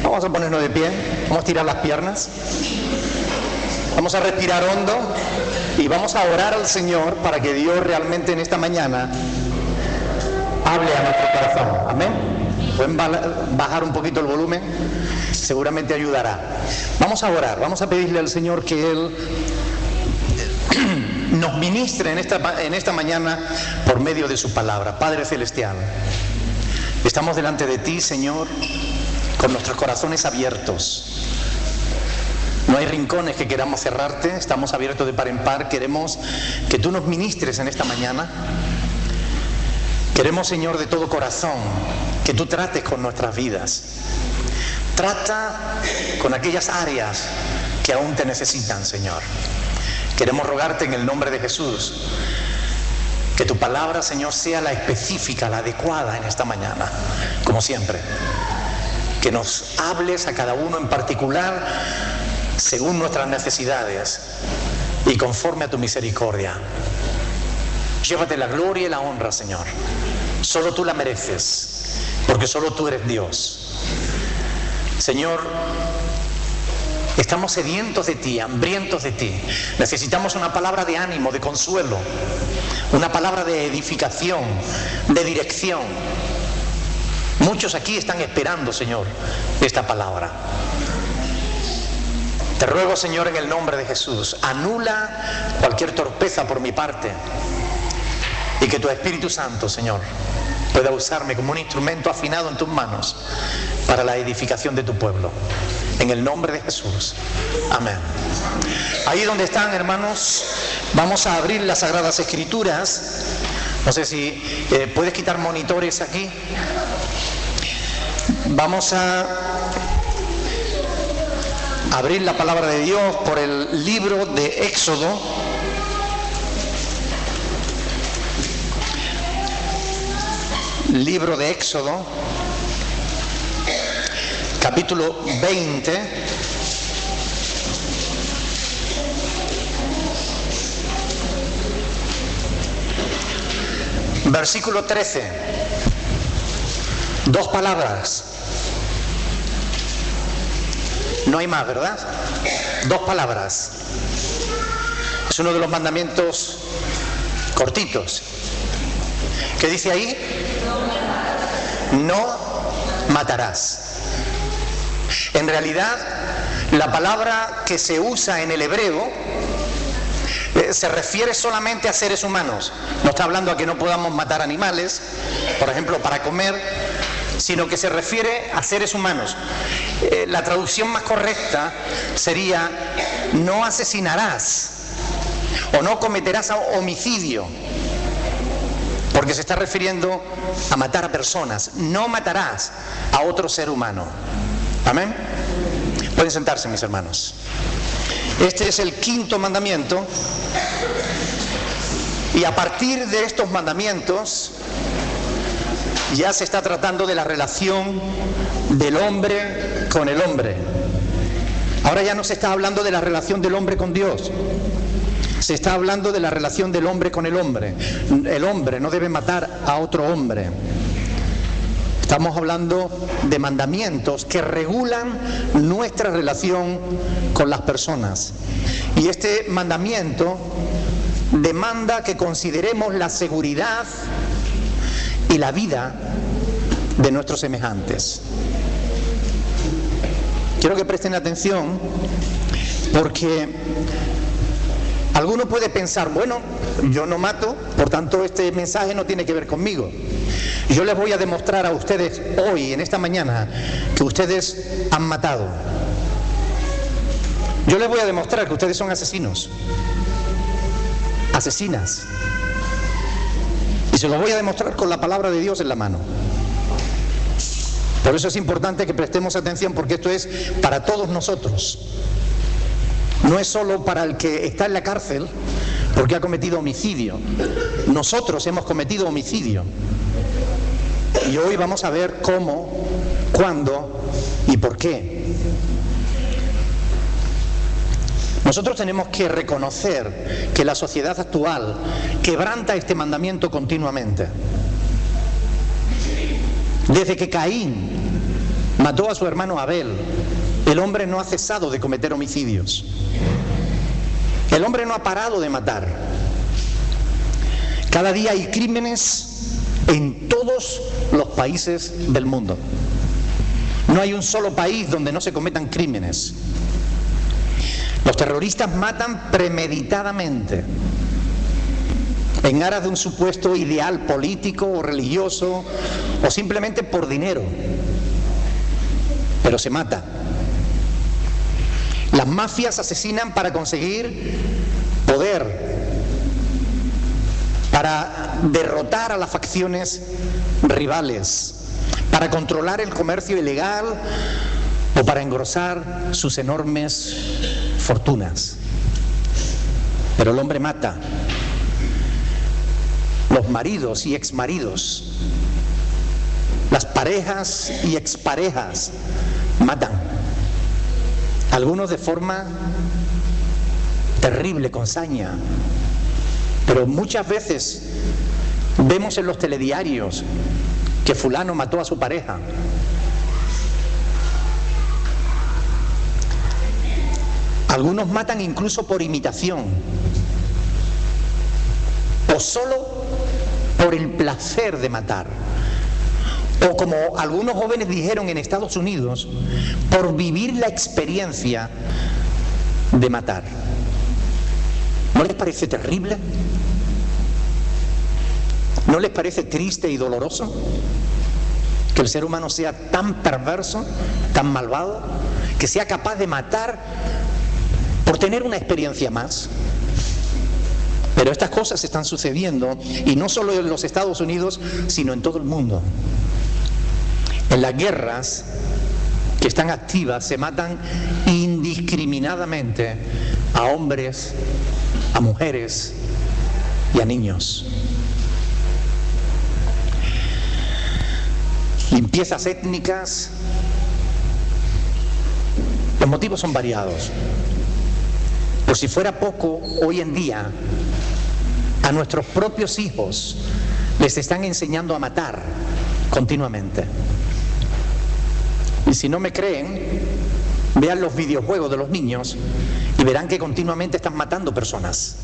Vamos a ponernos de pie, vamos a estirar las piernas, vamos a respirar hondo y vamos a orar al Señor para que Dios realmente en esta mañana hable a nuestro corazón. Amén. Pueden bajar un poquito el volumen, seguramente ayudará. Vamos a orar, vamos a pedirle al Señor que Él nos ministre en esta mañana por medio de su palabra. Padre Celestial, estamos delante de ti, Señor, con nuestros corazones abiertos. No hay rincones que queramos cerrarte, estamos abiertos de par en par. Queremos que tú nos ministres en esta mañana. Queremos, Señor, de todo corazón, que tú trates con nuestras vidas. Trata con aquellas áreas que aún te necesitan, Señor. Queremos rogarte en el nombre de Jesús que tu palabra, Señor, sea la específica, la adecuada en esta mañana, como siempre. Que nos hables a cada uno en particular según nuestras necesidades y conforme a tu misericordia. Llévate la gloria y la honra, Señor. Solo tú la mereces, porque solo tú eres Dios. Señor, estamos sedientos de ti, hambrientos de ti. Necesitamos una palabra de ánimo, de consuelo, una palabra de edificación, de dirección. Muchos aquí están esperando, Señor, esta palabra. Te ruego, Señor, en el nombre de Jesús, anula cualquier torpeza por mi parte y que tu Espíritu Santo, Señor, pueda usarme como un instrumento afinado en tus manos para la edificación de tu pueblo. En el nombre de Jesús. Amén. Ahí donde están, hermanos, vamos a abrir las Sagradas Escrituras. No sé si puedes quitar monitores aquí. Vamos a abrir la palabra de Dios por el libro de Éxodo. Libro de Éxodo, capítulo 20. Versículo 13. Dos palabras. No hay más, ¿verdad? Dos palabras. Es uno de los mandamientos cortitos. ¿Qué dice ahí? No matarás. En realidad, la palabra que se usa en el hebreo se refiere solamente a seres humanos. No está hablando a que no podamos matar animales, por ejemplo, para comer, sino que se refiere a seres humanos. La traducción más correcta sería: no asesinarás o no cometerás homicidio, porque se está refiriendo a matar a personas. No matarás a otro ser humano. Amén. Pueden sentarse, mis hermanos. Este es el quinto mandamiento, y a partir de estos mandamientos ya se está tratando de la relación del hombre con el hombre. Ahora ya no se está hablando de la relación del hombre con Dios. Se está hablando de la relación del hombre con el hombre. El hombre no debe matar a otro hombre. Estamos hablando de mandamientos que regulan nuestra relación con las personas. Y este mandamiento demanda que consideremos la seguridad y la vida de nuestros semejantes. Quiero que presten atención, porque alguno puede pensar: bueno, yo no mato, por tanto este mensaje no tiene que ver conmigo. Yo les voy a demostrar a ustedes hoy, en esta mañana, que ustedes han matado. Yo les voy a demostrar que ustedes son asesinos, asesinas. Y se lo voy a demostrar con la palabra de Dios en la mano. Por eso es importante que prestemos atención, porque esto es para todos nosotros. No es solo para el que está en la cárcel porque ha cometido homicidio. Nosotros hemos cometido homicidio. Y hoy vamos a ver cómo, cuándo y por qué. Nosotros tenemos que reconocer que la sociedad actual quebranta este mandamiento continuamente. Desde que Caín mató a su hermano Abel. El hombre no ha cesado de cometer homicidios. El hombre no ha parado de matar. Cada día hay crímenes en todos los países del mundo. No hay un solo país donde no se cometan crímenes. Los terroristas matan premeditadamente, en aras de un supuesto ideal político o religioso, o simplemente por dinero. Pero se mata. Las mafias asesinan para conseguir poder, para derrotar a las facciones rivales, para controlar el comercio ilegal o para engrosar sus enormes fortunas. Pero el hombre mata. Los maridos y exmaridos, las parejas y exparejas matan. Algunos de forma terrible, con saña, pero muchas veces vemos en los telediarios que fulano mató a su pareja. Algunos matan incluso por imitación, o solo por el placer de matar, o como algunos jóvenes dijeron en Estados Unidos, por vivir la experiencia de matar. ¿No les parece terrible? ¿No les parece triste y doloroso que el ser humano sea tan perverso, tan malvado, que sea capaz de matar por tener una experiencia más? Pero estas cosas están sucediendo, y no solo en los Estados Unidos, sino en todo el mundo. En las guerras que están activas se matan indiscriminadamente a hombres, a mujeres y a niños. Limpiezas étnicas. Los motivos son variados. Por si fuera poco, hoy en día a nuestros propios hijos les están enseñando a matar continuamente. Y si no me creen, vean los videojuegos de los niños y verán que continuamente están matando personas.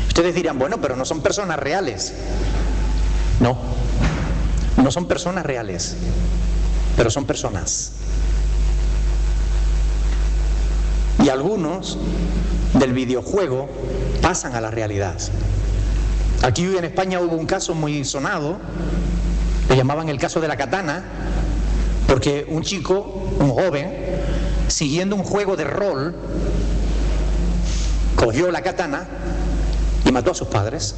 Ustedes dirán, bueno, pero no son personas reales. No, no son personas reales, pero son personas. Y algunos del videojuego pasan a la realidad. Aquí en España hubo un caso muy sonado, le llamaban el caso de la katana, porque un chico, un joven, siguiendo un juego de rol, cogió la katana y mató a sus padres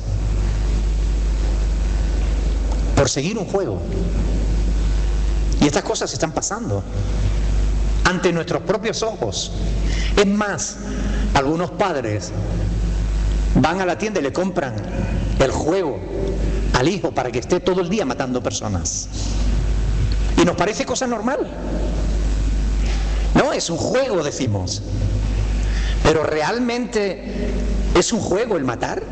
por seguir un juego. Y estas cosas están pasando ante nuestros propios ojos. Es más, algunos padres van a la tienda y le compran el juego al hijo para que esté todo el día matando personas. Y nos parece cosa normal. No, es un juego, decimos. Pero ¿realmente es un juego el matar?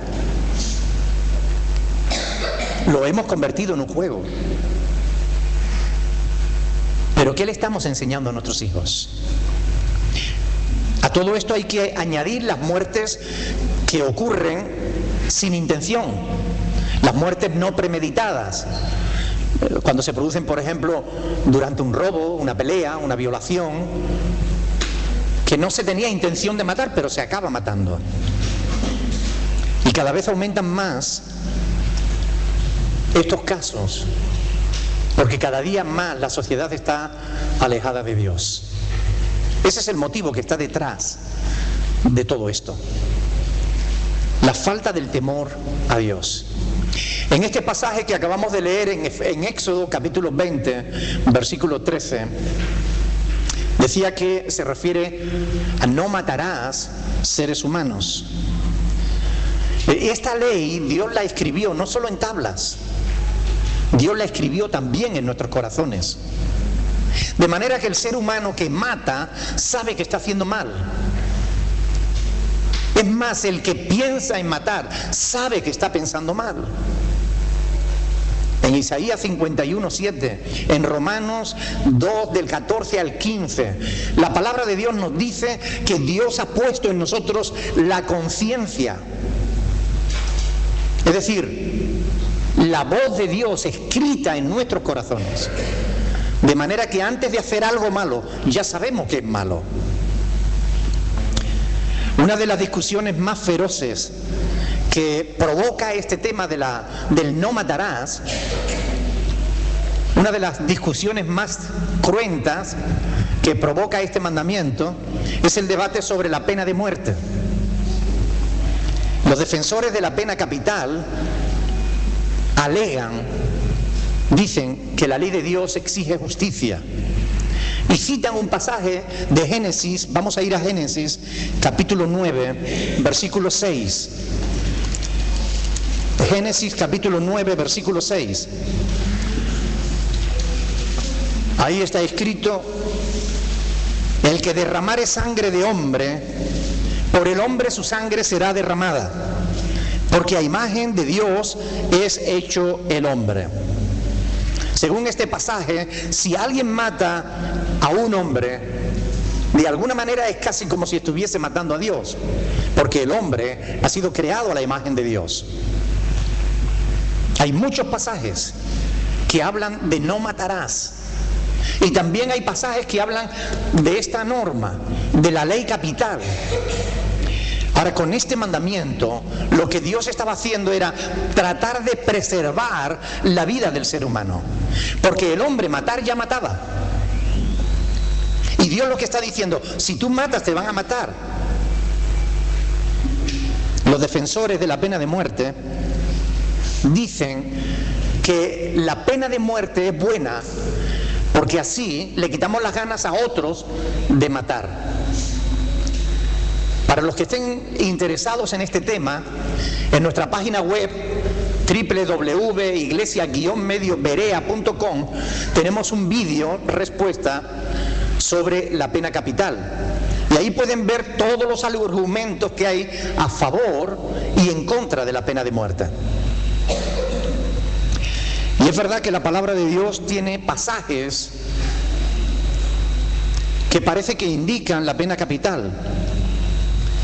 Lo hemos convertido en un juego. ¿Pero qué le estamos enseñando a nuestros hijos? A todo esto hay que añadir las muertes que ocurren sin intención, las muertes no premeditadas, cuando se producen, por ejemplo, durante un robo, una pelea, una violación, que no se tenía intención de matar, pero se acaba matando. Y cada vez aumentan más estos casos, porque cada día más la sociedad está alejada de Dios. Ese es el motivo que está detrás de todo esto. La falta del temor a Dios. En este pasaje que acabamos de leer en Éxodo capítulo 20, versículo 13, decía que se refiere a no matarás seres humanos. Esta ley Dios la escribió no solo en tablas, Dios la escribió también en nuestros corazones. De manera que el ser humano que mata sabe que está haciendo mal. Es más, el que piensa en matar sabe que está pensando mal. en Isaías 51:7, en Romanos 2 del 14 al 15. La palabra de Dios nos dice que Dios ha puesto en nosotros la conciencia. Es decir, la voz de Dios escrita en nuestros corazones. De manera que antes de hacer algo malo, ya sabemos que es malo. Una de las discusiones más feroces que provoca este tema del no matarás, una de las discusiones más cruentas que provoca este mandamiento, es el debate sobre la pena de muerte. Los defensores de la pena capital dicen que la ley de Dios exige justicia. Y citan un pasaje de Génesis, vamos a ir a Génesis, capítulo 9, versículo 6. Génesis capítulo 9, versículo 6. Ahí está escrito: el que derramare sangre de hombre, por el hombre su sangre será derramada, porque a imagen de Dios es hecho el hombre. Según este pasaje, si alguien mata a un hombre, de alguna manera es casi como si estuviese matando a Dios, porque el hombre ha sido creado a la imagen de Dios. Hay muchos pasajes que hablan de no matarás. Y también hay pasajes que hablan de esta norma, de la ley capital. Ahora, con este mandamiento, lo que Dios estaba haciendo era tratar de preservar la vida del ser humano. Porque el hombre matar ya mataba. Y Dios lo que está diciendo: si tú matas, te van a matar. Los defensores de la pena de muerte dicen que la pena de muerte es buena porque así le quitamos las ganas a otros de matar. Para los que estén interesados en este tema, en nuestra página web www.iglesia-medioberea.com tenemos un vídeo respuesta sobre la pena capital. Y ahí pueden ver todos los argumentos que hay a favor y en contra de la pena de muerte. Y es verdad que la palabra de Dios tiene pasajes que parece que indican la pena capital,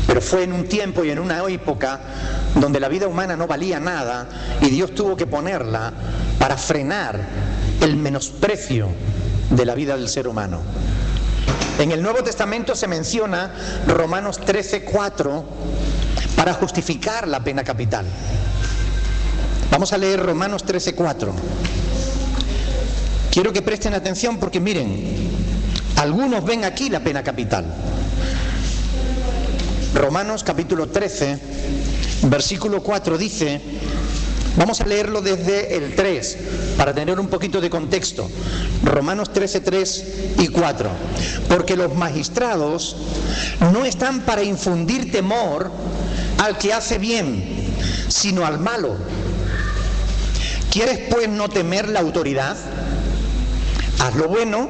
pero fue en un tiempo y en una época donde la vida humana no valía nada y Dios tuvo que ponerla para frenar el menosprecio de la vida del ser humano. En el Nuevo Testamento se menciona Romanos 13:4 para justificar la pena capital. Vamos a leer Romanos 13:4. Quiero que presten atención porque miren, algunos ven aquí la pena capital. Romanos capítulo 13, versículo 4 dice, vamos a leerlo desde el 3 para tener un poquito de contexto. Romanos 13, 3 y 4. Porque los magistrados no están para infundir temor al que hace bien, sino al malo. ¿Quieres pues no temer la autoridad? Haz lo bueno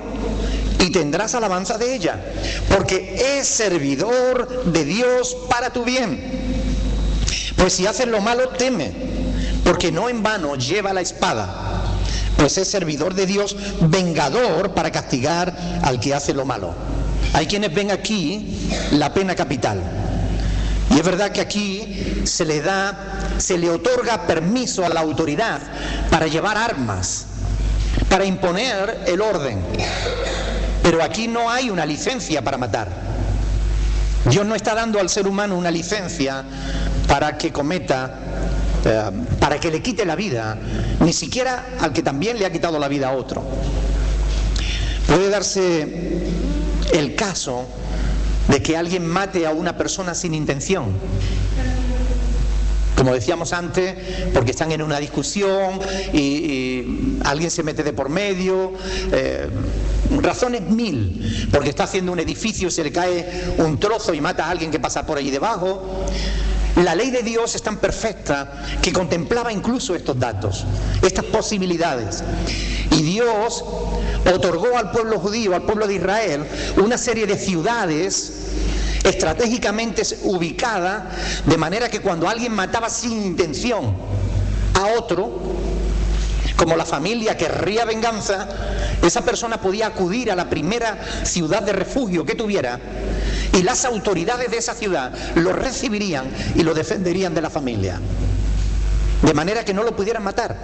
y tendrás alabanza de ella, porque es servidor de Dios para tu bien. Pues si haces lo malo, teme, porque no en vano lleva la espada, pues es servidor de Dios, vengador para castigar al que hace lo malo. Hay quienes ven aquí la pena capital. Y es verdad que aquí se le otorga permiso a la autoridad para llevar armas, para imponer el orden. Pero aquí no hay una licencia para matar. Dios no está dando al ser humano una licencia para que cometa, para que le quite la vida, ni siquiera al que también le ha quitado la vida a otro. Puede darse el caso de que alguien mate a una persona sin intención. Como decíamos antes, porque están en una discusión y alguien se mete de por medio, razones mil, porque está haciendo un edificio y se le cae un trozo y mata a alguien que pasa por ahí debajo. La ley de Dios es tan perfecta que contemplaba incluso estos datos, estas posibilidades. Y Dios otorgó al pueblo judío, al pueblo de Israel, una serie de ciudades estratégicamente ubicadas, de manera que cuando alguien mataba sin intención a otro, como la familia querría venganza, esa persona podía acudir a la primera ciudad de refugio que tuviera y las autoridades de esa ciudad lo recibirían y lo defenderían de la familia, de manera que no lo pudieran matar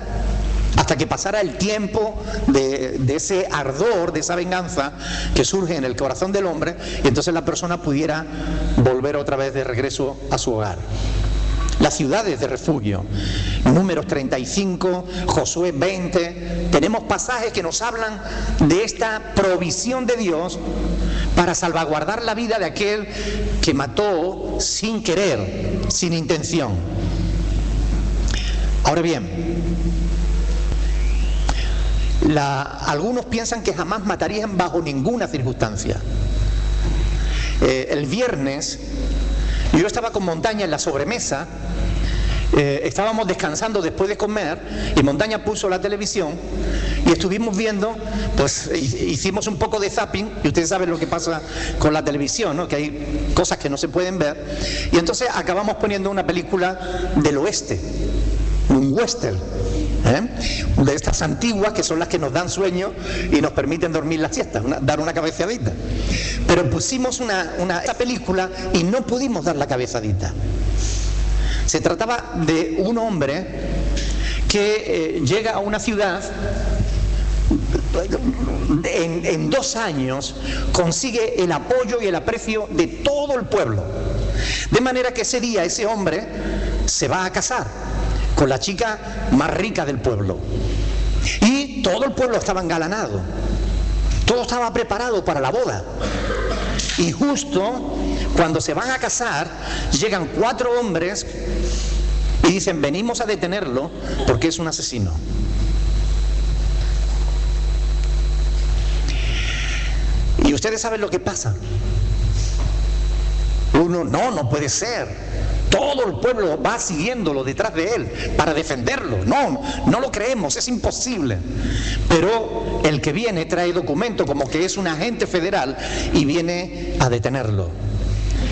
hasta que pasara el tiempo de ese ardor, de esa venganza que surge en el corazón del hombre, y entonces la persona pudiera volver otra vez de regreso a su hogar. Las ciudades de refugio, Números 35, Josué 20, tenemos pasajes que nos hablan de esta provisión de Dios para salvaguardar la vida de aquel que mató sin querer, sin intención. Ahora bien, algunos piensan que jamás matarían bajo ninguna circunstancia. El viernes yo estaba con Montaña en la sobremesa, estábamos descansando después de comer y Montaña puso la televisión y estuvimos viendo, pues hicimos un poco de zapping, y ustedes saben lo que pasa con la televisión, ¿no? Que hay cosas que no se pueden ver, y entonces acabamos poniendo una película del oeste, un western, de estas antiguas que son las que nos dan sueño y nos permiten dormir la siesta, dar una cabezadita. Pero pusimos esa película y no pudimos dar la cabezadita. Se trataba de un hombre que llega a una ciudad, en 2 años consigue el apoyo y el aprecio de todo el pueblo, de manera que ese día ese hombre se va a casar con la chica más rica del pueblo, y todo el pueblo estaba engalanado, todo estaba preparado para la boda, y justo cuando se van a casar llegan 4 hombres y dicen: venimos a detenerlo porque es un asesino. Y ustedes saben lo que pasa. Uno, no puede ser. Todo el pueblo va siguiéndolo detrás de él para defenderlo. No lo creemos, es imposible. Pero el que viene trae documento como que es un agente federal y viene a detenerlo.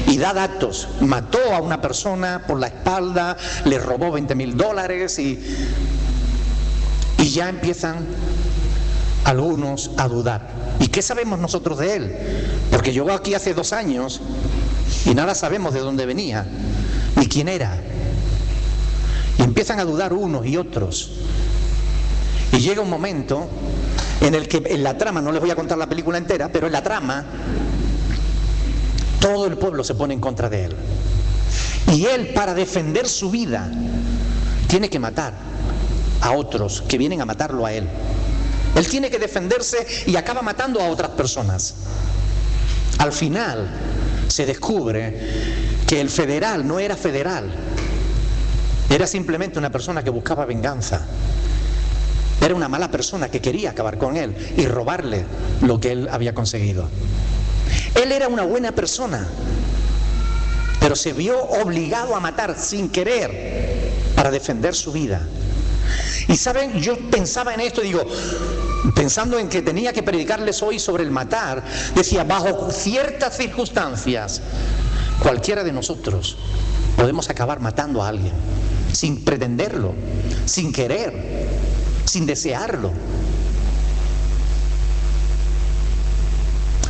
Y da datos: mató a una persona por la espalda, le robó $20,000 y ya empiezan algunos a dudar. ¿Y qué sabemos nosotros de él? Porque llegó aquí hace 2 años y nada sabemos de dónde venía ni quién era. Y empiezan a dudar unos y otros. Y llega un momento en el que en la trama, no les voy a contar la película entera, pero en la trama todo el pueblo se pone en contra de él. Y él, para defender su vida, tiene que matar a otros que vienen a matarlo a él. Él tiene que defenderse y acaba matando a otras personas. Al final se descubre que el federal no era federal, era simplemente una persona que buscaba venganza. Era una mala persona que quería acabar con él y robarle lo que él había conseguido. Él era una buena persona, pero se vio obligado a matar sin querer para defender su vida. Y saben, yo pensaba en esto y digo, pensando en que tenía que predicarles hoy sobre el matar, decía, bajo ciertas circunstancias cualquiera de nosotros podemos acabar matando a alguien sin pretenderlo, sin querer, sin desearlo.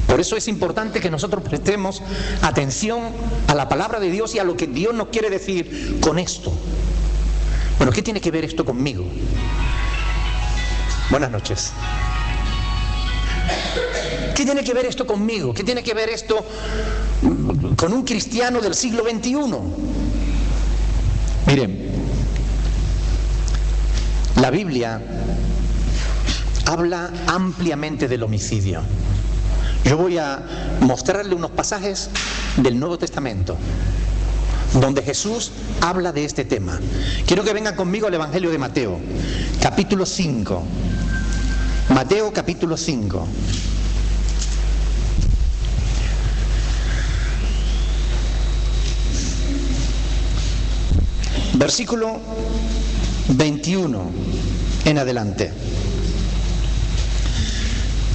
Por eso es importante que nosotros prestemos atención a la palabra de Dios y a lo que Dios nos quiere decir con esto. Bueno, ¿qué tiene que ver esto conmigo? Buenas noches. ¿Qué tiene que ver esto conmigo? ¿Qué tiene que ver esto con un cristiano del siglo XXI? Miren, la Biblia habla ampliamente del homicidio. Yo voy a mostrarle unos pasajes del Nuevo Testamento donde Jesús habla de este tema. Quiero que vengan conmigo al Evangelio de Mateo, capítulo 5. Mateo, capítulo 5. Versículo 21 en adelante.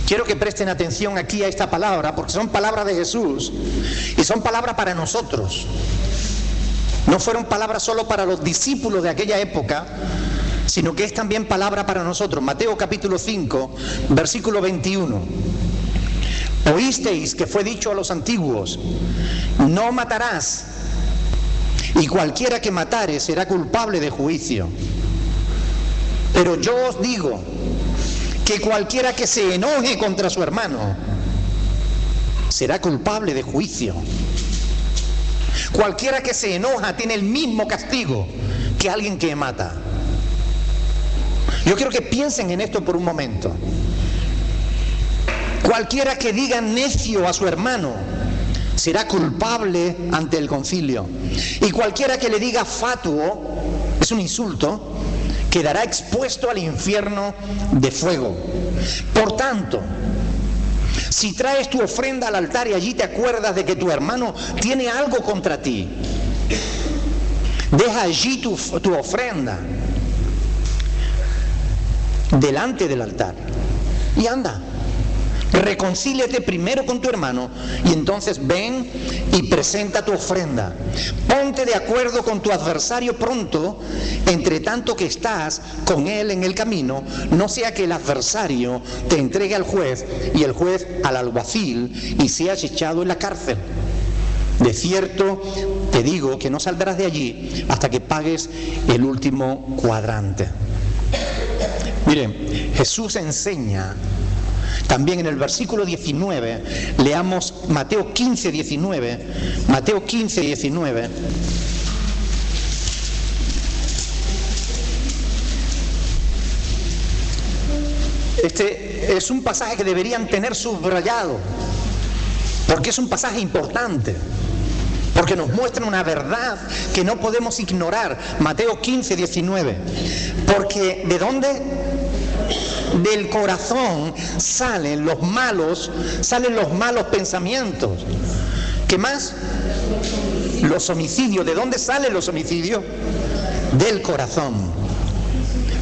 Quiero que presten atención aquí a esta palabra, porque son palabras de Jesús y son palabras para nosotros. No fueron palabras solo para los discípulos de aquella época, sino que es también palabra para nosotros. Mateo capítulo 5, versículo 21. Oísteis que fue dicho a los antiguos, no matarás, y cualquiera que matare será culpable de juicio. Pero yo os digo que cualquiera que se enoje contra su hermano será culpable de juicio. Cualquiera que se enoja tiene el mismo castigo que alguien que mata. Yo quiero que piensen en esto por un momento. Cualquiera que diga necio a su hermano será culpable ante el concilio. Y cualquiera que le diga fatuo, es un insulto, quedará expuesto al infierno de fuego. Por tanto, si traes tu ofrenda al altar y allí te acuerdas de que tu hermano tiene algo contra ti, deja allí tu ofrenda delante del altar y anda. Reconcíliate primero con tu hermano y entonces ven y presenta tu ofrenda. Ponte de acuerdo con tu adversario pronto, entre tanto que estás con él en el camino, no sea que el adversario te entregue al juez y el juez al alguacil y seas echado en la cárcel. De cierto te digo que no saldrás de allí hasta que pagues el último cuadrante. Miren, Jesús enseña también en el versículo 19, leamos Mateo 15, 19, Mateo 15, 19. Este es un pasaje que deberían tener subrayado, porque es un pasaje importante, porque nos muestra una verdad que no podemos ignorar. Mateo 15, 19. Porque ¿de dónde? Del corazón salen los malos pensamientos. ¿Qué más? Los homicidios. ¿De dónde salen los homicidios? Del corazón.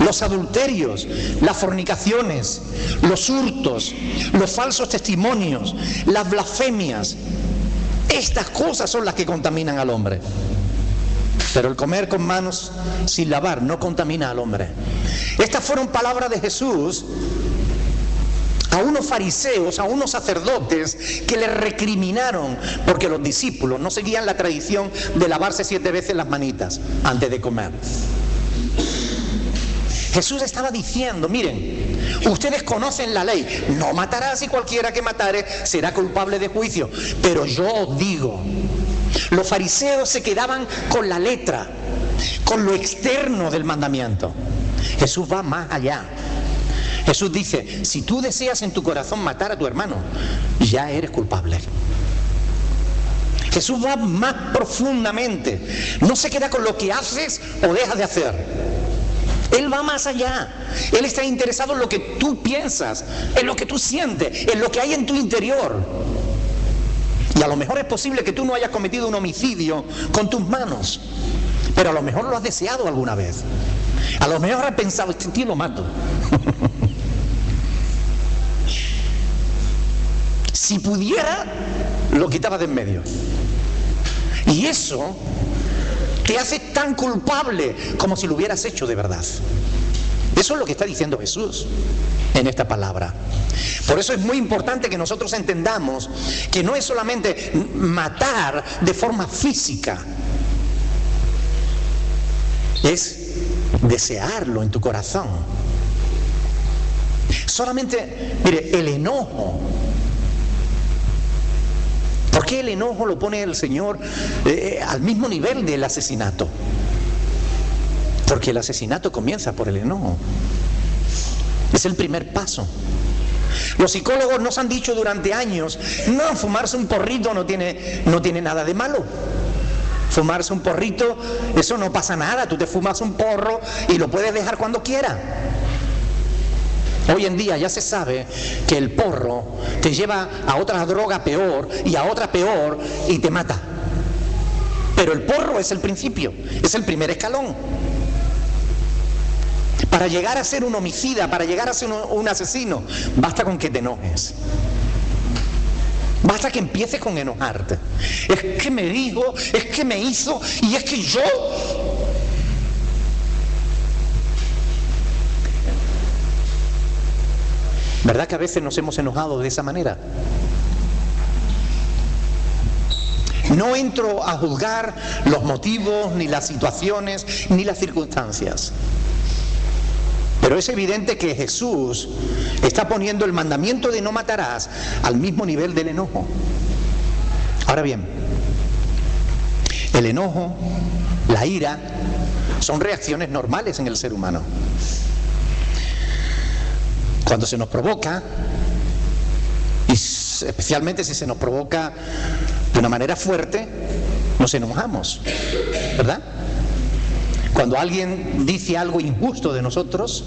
Los adulterios, las fornicaciones, los hurtos, los falsos testimonios, las blasfemias. Estas cosas son las que contaminan al hombre. Pero el comer con manos sin lavar no contamina al hombre. Estas fueron palabras de Jesús a unos fariseos, a unos sacerdotes que le recriminaron porque los discípulos no seguían la tradición de lavarse 7 veces las manitas antes de comer. Jesús estaba diciendo, miren, ustedes conocen la ley, no matarás y cualquiera que matare será culpable de juicio. Pero yo os digo, los fariseos se quedaban con la letra, con lo externo del mandamiento. Jesús va más allá. Jesús dice, si tú deseas en tu corazón matar a tu hermano, ya eres culpable. Jesús va más profundamente. No se queda con lo que haces o dejas de hacer. Él va más allá. Él está interesado en lo que tú piensas, en lo que tú sientes, en lo que hay en tu interior. Y a lo mejor es posible que tú no hayas cometido un homicidio con tus manos, pero a lo mejor lo has deseado alguna vez. A lo mejor has pensado, este tío lo mato. Si pudiera, lo quitaba de en medio. Y eso te hace tan culpable como si lo hubieras hecho de verdad. Eso es lo que está diciendo Jesús en esta palabra. Por eso es muy importante que nosotros entendamos que no es solamente matar de forma física, es desearlo en tu corazón. Solamente, mire, el enojo. ¿Por qué el enojo lo pone el Señor al mismo nivel del asesinato? Porque el asesinato comienza por el enojo. Es el primer paso. Los psicólogos nos han dicho durante años, no, fumarse un porrito no tiene nada de malo. Fumarse un porrito, eso no pasa nada. Tú te fumas un porro y lo puedes dejar cuando quieras. Hoy en día ya se sabe que el porro te lleva a otra droga peor y a otra peor y te mata. Pero el porro es el principio, es el primer escalón. Para llegar a ser un homicida, para llegar a ser un asesino, basta con que te enojes. Basta que empieces con enojarte. Es que me dijo, es que me hizo y es que yo... ¿Verdad que a veces nos hemos enojado de esa manera? No entro a juzgar los motivos, ni las situaciones, ni las circunstancias. Pero es evidente que Jesús está poniendo el mandamiento de no matarás al mismo nivel del enojo. Ahora bien, el enojo, la ira, son reacciones normales en el ser humano. Cuando se nos provoca, y especialmente si se nos provoca de una manera fuerte, nos enojamos, ¿verdad? Cuando alguien dice algo injusto de nosotros,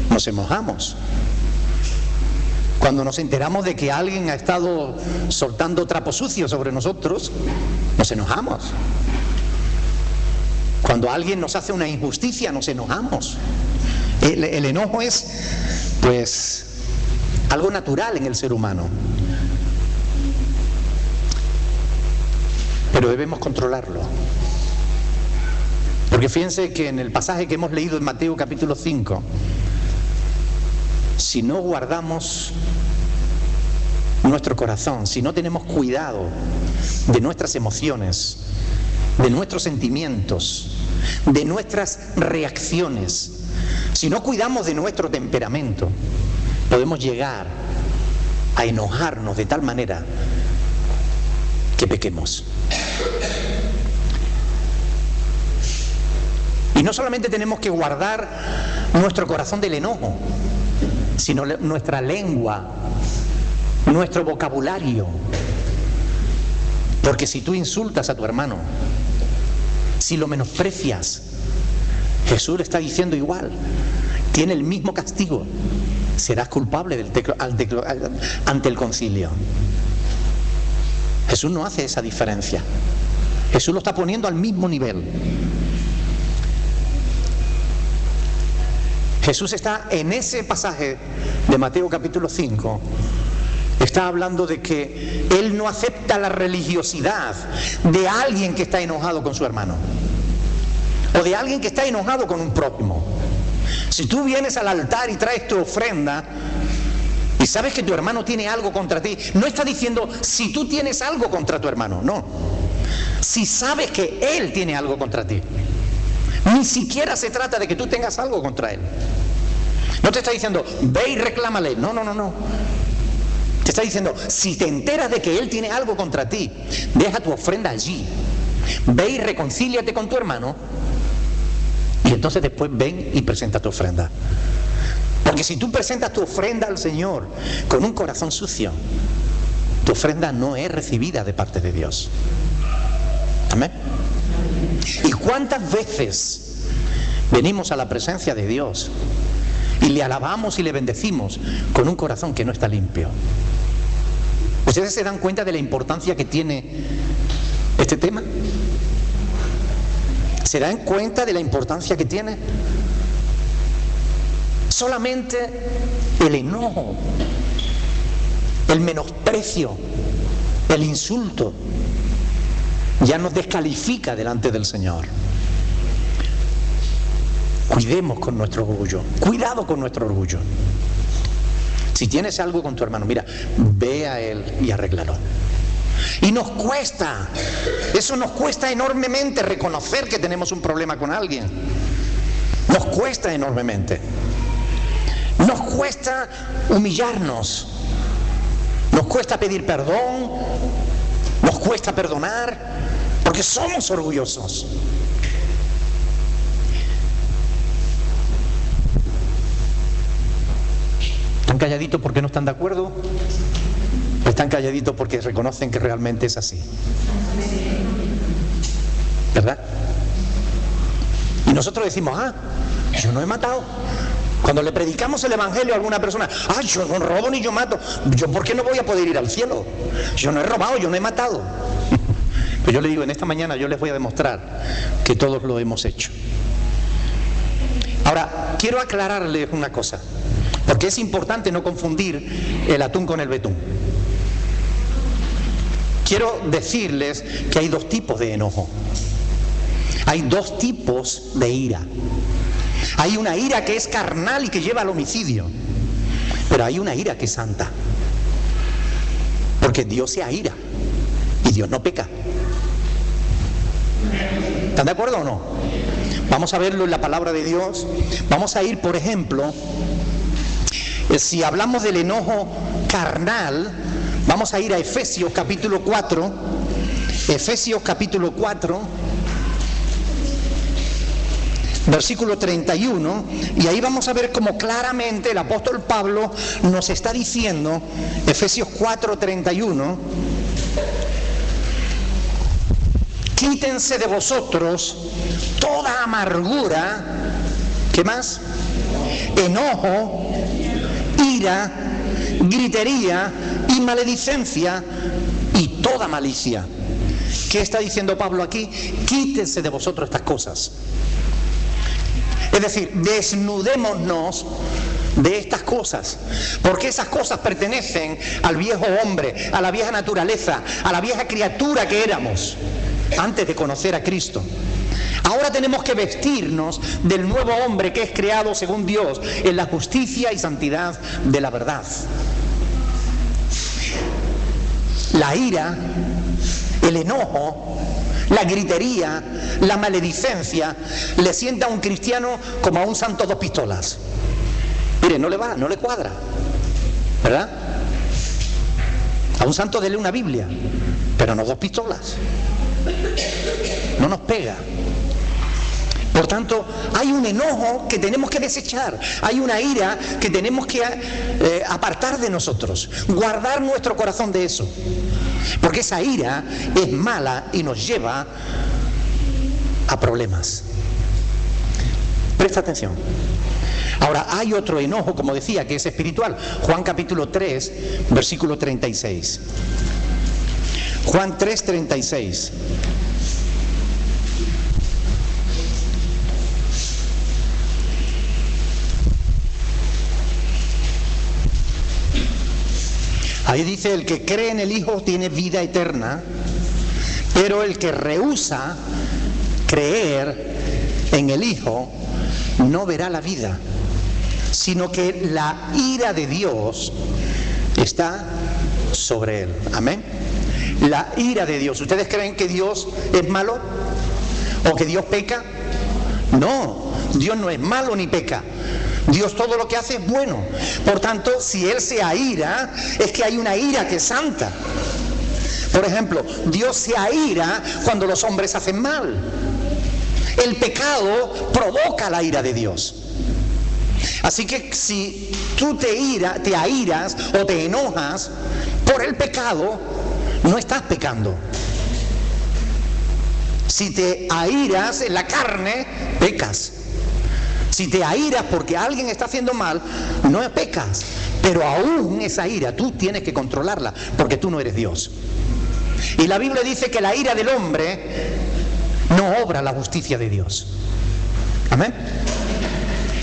nos enojamos. Cuando nos enteramos de que alguien ha estado soltando trapo sucio sobre nosotros, nos enojamos. Cuando alguien nos hace una injusticia, nos enojamos. El enojo es, pues, algo natural en el ser humano. Pero debemos controlarlo. Porque fíjense que en el pasaje que hemos leído en Mateo capítulo 5, si no guardamos nuestro corazón, si no tenemos cuidado de nuestras emociones, de nuestros sentimientos, de nuestras reacciones, si no cuidamos de nuestro temperamento, podemos llegar a enojarnos de tal manera que pequemos. Y no solamente tenemos que guardar nuestro corazón del enojo, sino nuestra lengua, nuestro vocabulario. Porque si tú insultas a tu hermano, si lo menosprecias, Jesús le está diciendo igual, tiene el mismo castigo, serás culpable ante el concilio. Jesús no hace esa diferencia. Jesús lo está poniendo al mismo nivel. Jesús está en ese pasaje de Mateo capítulo 5, está hablando de que Él no acepta la religiosidad de alguien que está enojado con su hermano, o de alguien que está enojado con un prójimo. Si tú vienes al altar y traes tu ofrenda, y sabes que tu hermano tiene algo contra ti, no está diciendo si tú tienes algo contra tu hermano, no. Si sabes que él tiene algo contra ti, ni siquiera se trata de que tú tengas algo contra él. No te está diciendo, ve y reclámale. No, no, no, no. Te está diciendo, si te enteras de que él tiene algo contra ti, deja tu ofrenda allí. Ve y reconcíliate con tu hermano. Y entonces después ven y presenta tu ofrenda. Porque si tú presentas tu ofrenda al Señor con un corazón sucio, tu ofrenda no es recibida de parte de Dios. Amén. ¿Y cuántas veces venimos a la presencia de Dios y le alabamos y le bendecimos con un corazón que no está limpio? ¿Ustedes se dan cuenta de la importancia que tiene este tema? ¿Se dan cuenta de la importancia que tiene? Solamente el enojo, el menosprecio, el insulto ya nos descalifica delante del Señor. Cuidemos con nuestro orgullo, cuidado con nuestro orgullo. Si tienes algo con tu hermano, mira, ve a él y arréglalo. Y nos cuesta, eso nos cuesta enormemente reconocer que tenemos un problema con alguien. Nos cuesta enormemente. Nos cuesta humillarnos, nos cuesta pedir perdón, nos cuesta perdonar, porque somos orgullosos. ¿Están calladitos porque no están de acuerdo? ¿O están calladitos porque reconocen que realmente es así? ¿Verdad? Y nosotros decimos, yo no he matado. Cuando le predicamos el evangelio a alguna persona, yo no robo ni yo mato, ¿yo por qué no voy a poder ir al cielo? Yo no he robado, yo no he matado. Pues yo le digo, en esta mañana yo les voy a demostrar que todos lo hemos hecho. Ahora, quiero aclararles una cosa, porque es importante no confundir el atún con el betún. Quiero decirles que hay dos tipos de enojo. Hay dos tipos de ira. Hay una ira que es carnal y que lleva al homicidio. Pero hay una ira que es santa, porque Dios se aira y Dios no peca. ¿Están de acuerdo o no? Vamos a verlo en la palabra de Dios. Vamos a ir, por ejemplo, si hablamos del enojo carnal, vamos a ir a Efesios capítulo 4. Efesios capítulo 4, versículo 31, y ahí vamos a ver cómo claramente el apóstol Pablo nos está diciendo, Efesios 4, 31, quítense de vosotros toda amargura, ¿qué más? Enojo, ira, gritería y maledicencia y toda malicia. ¿Qué está diciendo Pablo aquí? Quítense de vosotros estas cosas. Es decir, desnudémonos de estas cosas, porque esas cosas pertenecen al viejo hombre, a la vieja naturaleza, a la vieja criatura que éramos antes de conocer a Cristo. Ahora tenemos que vestirnos del nuevo hombre que es creado según Dios en la justicia y santidad de la verdad. La ira, el enojo, la gritería, la maledicencia le sienta a un cristiano como a un santo dos pistolas. Mire, no le va, no le cuadra, ¿verdad? A un santo dele una Biblia, pero no dos pistolas. No nos pega. Por tanto, hay un enojo que tenemos que desechar, hay una ira que tenemos que apartar de nosotros, guardar nuestro corazón de eso, porque esa ira es mala y nos lleva a problemas. Presta atención. Ahora, hay otro enojo, como decía, que es espiritual. Juan capítulo 3, versículo 36. Juan 3, 36. Ahí dice, el que cree en el Hijo tiene vida eterna, pero el que rehúsa creer en el Hijo no verá la vida, sino que la ira de Dios está sobre él. Amén. La ira de Dios. ¿Ustedes creen que Dios es malo? ¿O que Dios peca? No, Dios no es malo ni peca. Dios todo lo que hace es bueno. Por tanto, si Él se aira, es que hay una ira que es santa. Por ejemplo, Dios se aira cuando los hombres hacen mal. El pecado provoca la ira de Dios. Así que si tú te airas o te enojas por el pecado, no estás pecando. Si te airas en la carne, pecas. Si te airas porque alguien está haciendo mal, no pecas. Pero aún esa ira tú tienes que controlarla, porque tú no eres Dios. Y la Biblia dice que la ira del hombre no obra la justicia de Dios. Amén.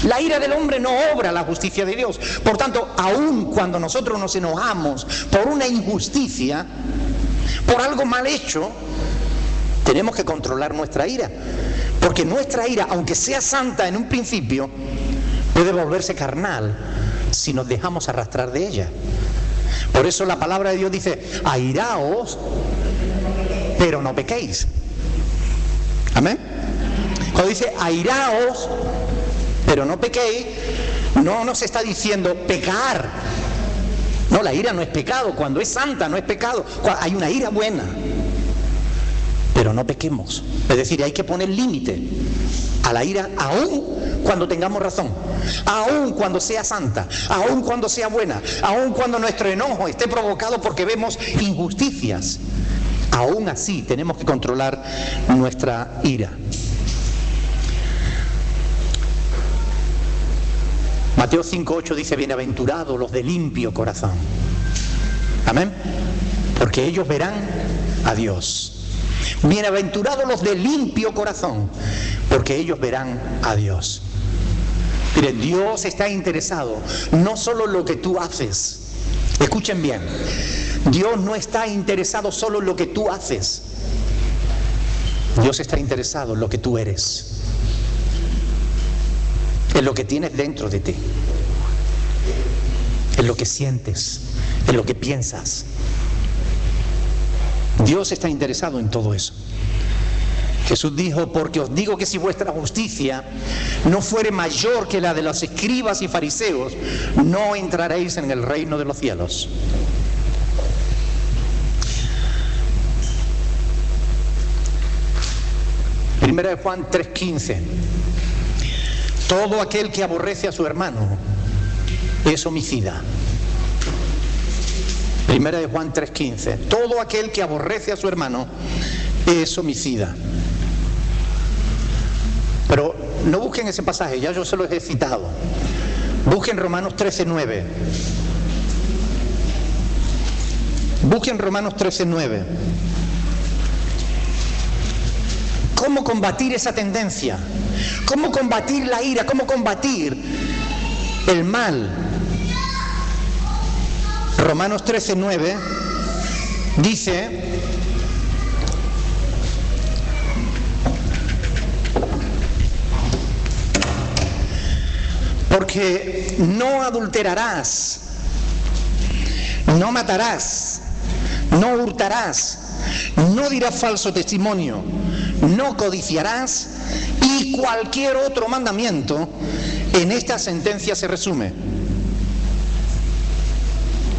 La ira del hombre no obra la justicia de Dios. Por tanto, aún cuando nosotros nos enojamos por una injusticia, por algo mal hecho, tenemos que controlar nuestra ira. Porque nuestra ira, aunque sea santa en un principio, puede volverse carnal si nos dejamos arrastrar de ella. Por eso la palabra de Dios dice, airaos, pero no pequéis. Amén. Cuando dice airaos, pero no pequéis, no nos está diciendo pecar. No, la ira no es pecado. Cuando es santa no es pecado. Hay una ira buena, pero no pequemos. Es decir, hay que poner límite a la ira, aún cuando tengamos razón, aún cuando sea santa, aún cuando sea buena, aún cuando nuestro enojo esté provocado porque vemos injusticias. Aún así tenemos que controlar nuestra ira. Mateo 5:8 dice, bienaventurados los de limpio corazón. Amén. Porque ellos verán a Dios. Bienaventurados los de limpio corazón, porque ellos verán a Dios. Mire, Dios está interesado no solo en lo que tú haces. Escuchen bien, Dios no está interesado solo en lo que tú haces. Dios está interesado en lo que tú eres, en lo que tienes dentro de ti, en en lo que sientes, en lo que piensas. Dios está interesado en todo eso. Jesús dijo: porque os digo que si vuestra justicia no fuere mayor que la de los escribas y fariseos, no entraréis en el reino de los cielos. Primera de Juan 3:15. Todo aquel que aborrece a su hermano es homicida. Primera de Juan 3:15. Todo aquel que aborrece a su hermano es homicida. Pero no busquen ese pasaje, ya yo se los he citado. Busquen Romanos 13:9. Busquen Romanos 13:9. ¿Cómo combatir esa tendencia? ¿Cómo combatir la ira? ¿Cómo combatir el mal? Romanos 13:9 dice: porque no adulterarás, no matarás, no hurtarás, no dirás falso testimonio, no codiciarás, y cualquier otro mandamiento en esta sentencia se resume: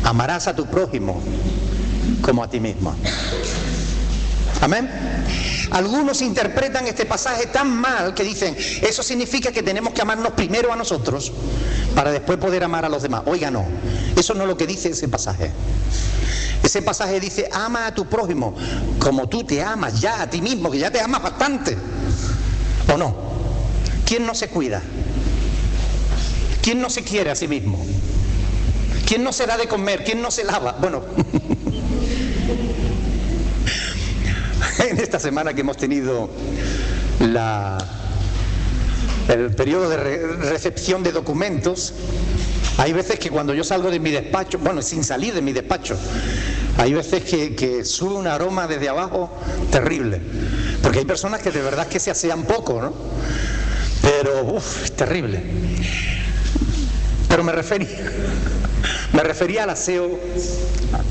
amarás a tu prójimo como a ti mismo. Amén. Algunos interpretan este pasaje tan mal que dicen: eso significa que tenemos que amarnos primero a nosotros para después poder amar a los demás. Oiga, no, eso no es lo que dice ese pasaje. Ese pasaje dice: ama a tu prójimo como tú te amas ya a ti mismo, que ya te amas bastante. ¿O no? ¿Quién no se cuida? ¿Quién no se quiere a sí mismo? ¿Quién no se da de comer? ¿Quién no se lava? Bueno, en esta semana que hemos tenido el periodo de recepción de documentos, hay veces que cuando yo salgo de mi despacho, bueno, sin salir de mi despacho, hay veces que sube un aroma desde abajo terrible, porque hay personas que de verdad que se asean poco, ¿no? Pero, es terrible. Pero me refería al aseo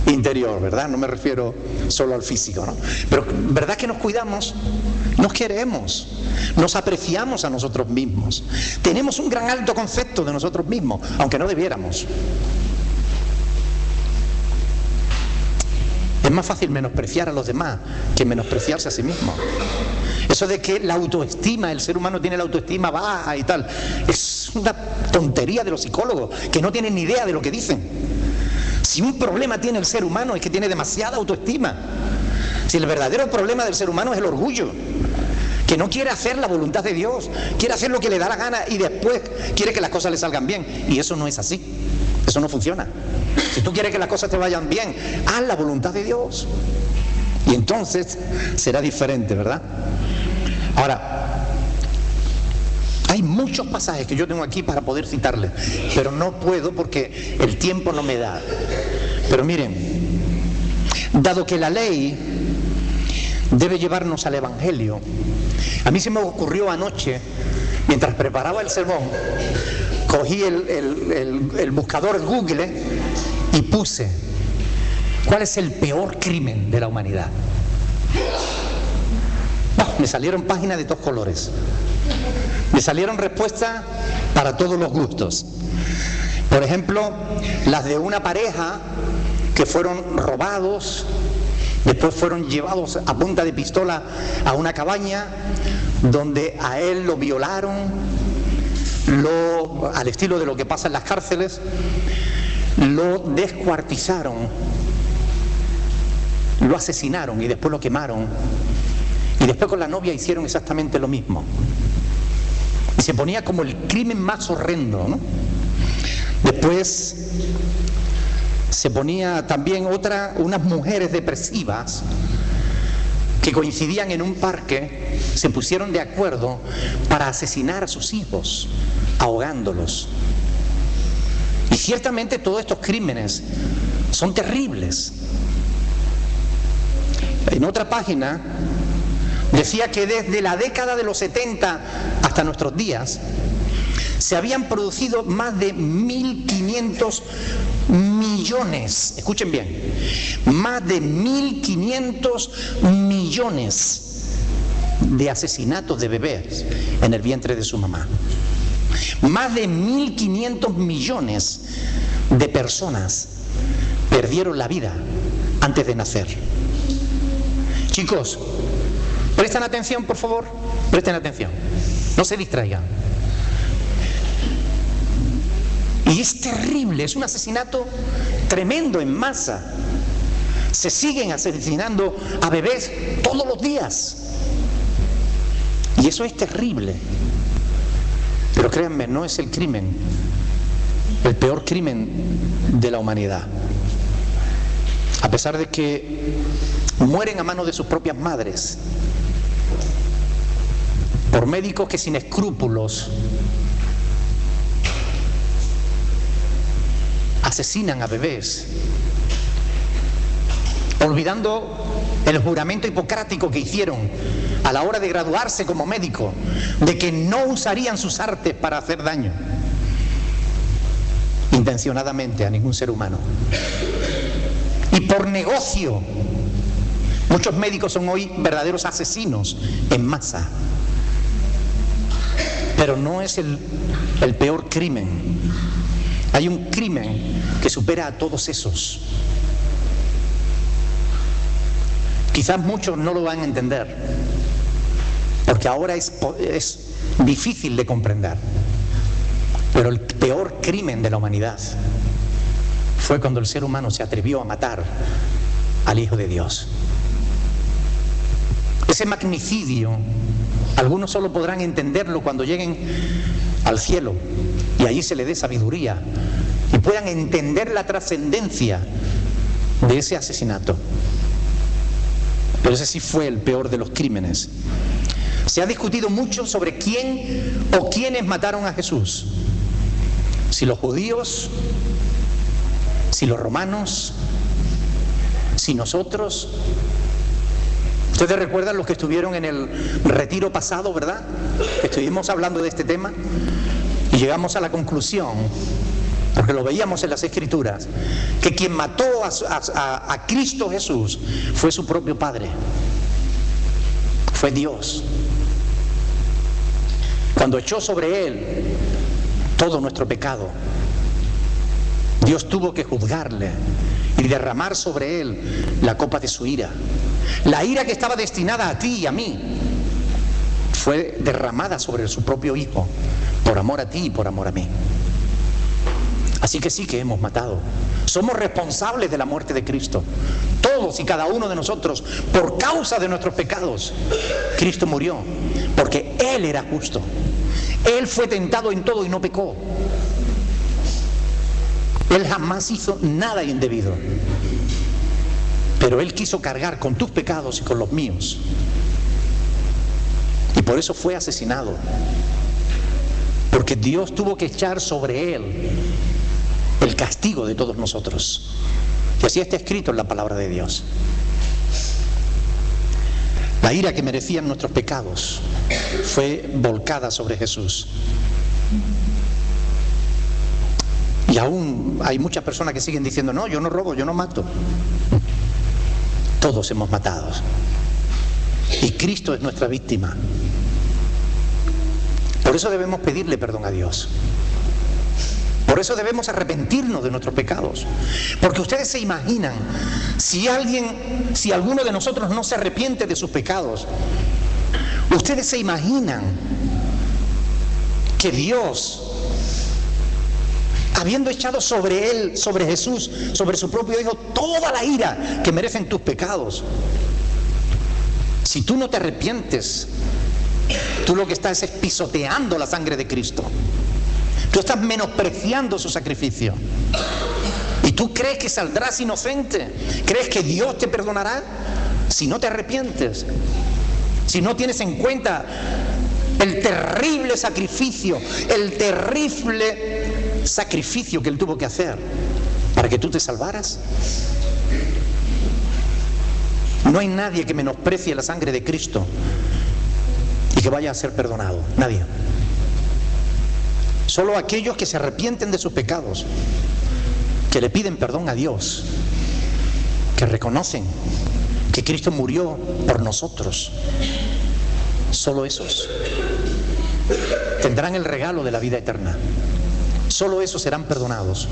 interior, ¿verdad? No me refiero solo al físico, ¿no? Pero ¿verdad que nos cuidamos? Nos queremos, nos apreciamos a nosotros mismos, tenemos un gran alto concepto de nosotros mismos, aunque no debiéramos. Es más fácil menospreciar a los demás que menospreciarse a sí mismo. Eso de que la autoestima, el ser humano tiene la autoestima baja y tal, es una tontería de los psicólogos que no tienen ni idea de lo que dicen. Si un problema tiene el ser humano es que tiene demasiada autoestima. Si el verdadero problema del ser humano es el orgullo, que no quiere hacer la voluntad de Dios, quiere hacer lo que le da la gana y después quiere que las cosas le salgan bien. Y eso no es así, eso no funciona. Si tú quieres que las cosas te vayan bien, haz la voluntad de Dios. Y entonces será diferente, ¿verdad? Ahora, hay muchos pasajes que yo tengo aquí para poder citarles, pero no puedo porque el tiempo no me da. Pero miren, dado que la ley debe llevarnos al Evangelio, a mí se me ocurrió anoche, mientras preparaba el sermón, cogí el buscador Google y puse: ¿cuál es el peor crimen de la humanidad? Me salieron páginas de todos colores. Me salieron respuestas para todos los gustos. Por ejemplo, las de una pareja que fueron robados, después fueron llevados a punta de pistola a una cabaña donde a él lo violaron, al estilo de lo que pasa en las cárceles, lo descuartizaron, lo asesinaron y después lo quemaron. Y después con la novia hicieron exactamente lo mismo. Y se ponía como el crimen más horrendo, ¿no? Después se ponía también unas mujeres depresivas que coincidían en un parque, se pusieron de acuerdo para asesinar a sus hijos, ahogándolos. Y ciertamente todos estos crímenes son terribles. En otra página decía que desde la década de los 70 hasta nuestros días se habían producido más de 1.500 millones, escuchen bien, más de 1.500 millones de asesinatos de bebés en el vientre de su mamá. Más de 1.500 millones de personas perdieron la vida antes de nacer. Chicos, presten atención, por favor, presten atención, no se distraigan. Y es terrible, es un asesinato tremendo en masa. Se siguen asesinando a bebés todos los días. Y eso es terrible. Pero créanme, no es el crimen, el peor crimen de la humanidad. A pesar de que mueren a manos de sus propias madres, por médicos que sin escrúpulos asesinan a bebés, olvidando el juramento hipocrático que hicieron a la hora de graduarse como médico, de que no usarían sus artes para hacer daño intencionadamente a ningún ser humano. Y por negocio, muchos médicos son hoy verdaderos asesinos en masa. Pero no es el peor crimen. Hay un crimen que supera a todos esos. Quizás muchos no lo van a entender, porque ahora es difícil de comprender. Pero el peor crimen de la humanidad fue cuando el ser humano se atrevió a matar al Hijo de Dios. Ese magnicidio, algunos solo podrán entenderlo cuando lleguen al cielo y allí se les dé sabiduría y puedan entender la trascendencia de ese asesinato. Pero ese sí fue el peor de los crímenes. Se ha discutido mucho sobre quién o quiénes mataron a Jesús. Si los judíos, si los romanos, si nosotros. Ustedes recuerdan los que estuvieron en el retiro pasado, ¿verdad? Que estuvimos hablando de este tema y llegamos a la conclusión, porque lo veíamos en las Escrituras, que quien mató a Cristo Jesús fue su propio Padre, fue Dios. Cuando echó sobre Él todo nuestro pecado, Dios tuvo que juzgarle y derramar sobre Él la copa de su ira. La ira que estaba destinada a ti y a mí fue derramada sobre su propio Hijo, por amor a ti y por amor a mí. Así que sí que hemos matado. Somos responsables de la muerte de Cristo. Todos y cada uno de nosotros, por causa de nuestros pecados, Cristo murió, porque Él era justo. Él fue tentado en todo y no pecó. Él jamás hizo nada indebido. Pero Él quiso cargar con tus pecados y con los míos. Y por eso fue asesinado. Porque Dios tuvo que echar sobre Él el castigo de todos nosotros. Y así está escrito en la palabra de Dios. La ira que merecían nuestros pecados fue volcada sobre Jesús. Y aún hay muchas personas que siguen diciendo, no, yo no robo, yo no mato. Todos hemos matado. Y Cristo es nuestra víctima. Por eso debemos pedirle perdón a Dios. Por eso debemos arrepentirnos de nuestros pecados. Porque ustedes se imaginan, si alguno de nosotros no se arrepiente de sus pecados, ustedes se imaginan que Dios, habiendo echado sobre Él, sobre Jesús, sobre su propio Hijo, toda la ira que merecen tus pecados, si tú no te arrepientes, tú lo que estás es pisoteando la sangre de Cristo. Tú estás menospreciando su sacrificio. ¿Y tú crees que saldrás inocente? ¿Crees que Dios te perdonará si no te arrepientes? Si no tienes en cuenta el terrible sacrificio, que Él tuvo que hacer para que tú te salvaras. No hay nadie que menosprecie la sangre de Cristo y que vaya a ser perdonado. Nadie. Solo aquellos que se arrepienten de sus pecados, que le piden perdón a Dios, que reconocen que Cristo murió por nosotros, solo esos tendrán el regalo de la vida eterna. Solo esos serán perdonados.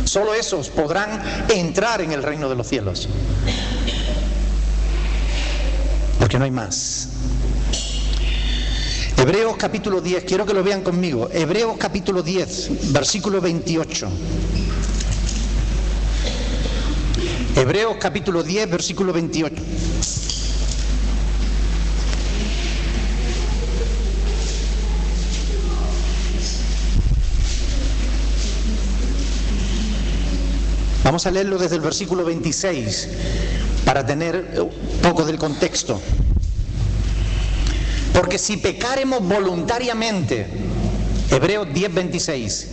Solo esos podrán entrar en el reino de los cielos. Porque no hay más. Hebreos capítulo 10, quiero que lo vean conmigo. Hebreos capítulo 10, versículo 28. Hebreos capítulo 10, versículo 28. Vamos a leerlo desde el versículo 26 para tener un poco del contexto. Porque si pecaremos voluntariamente, Hebreos 10, 26,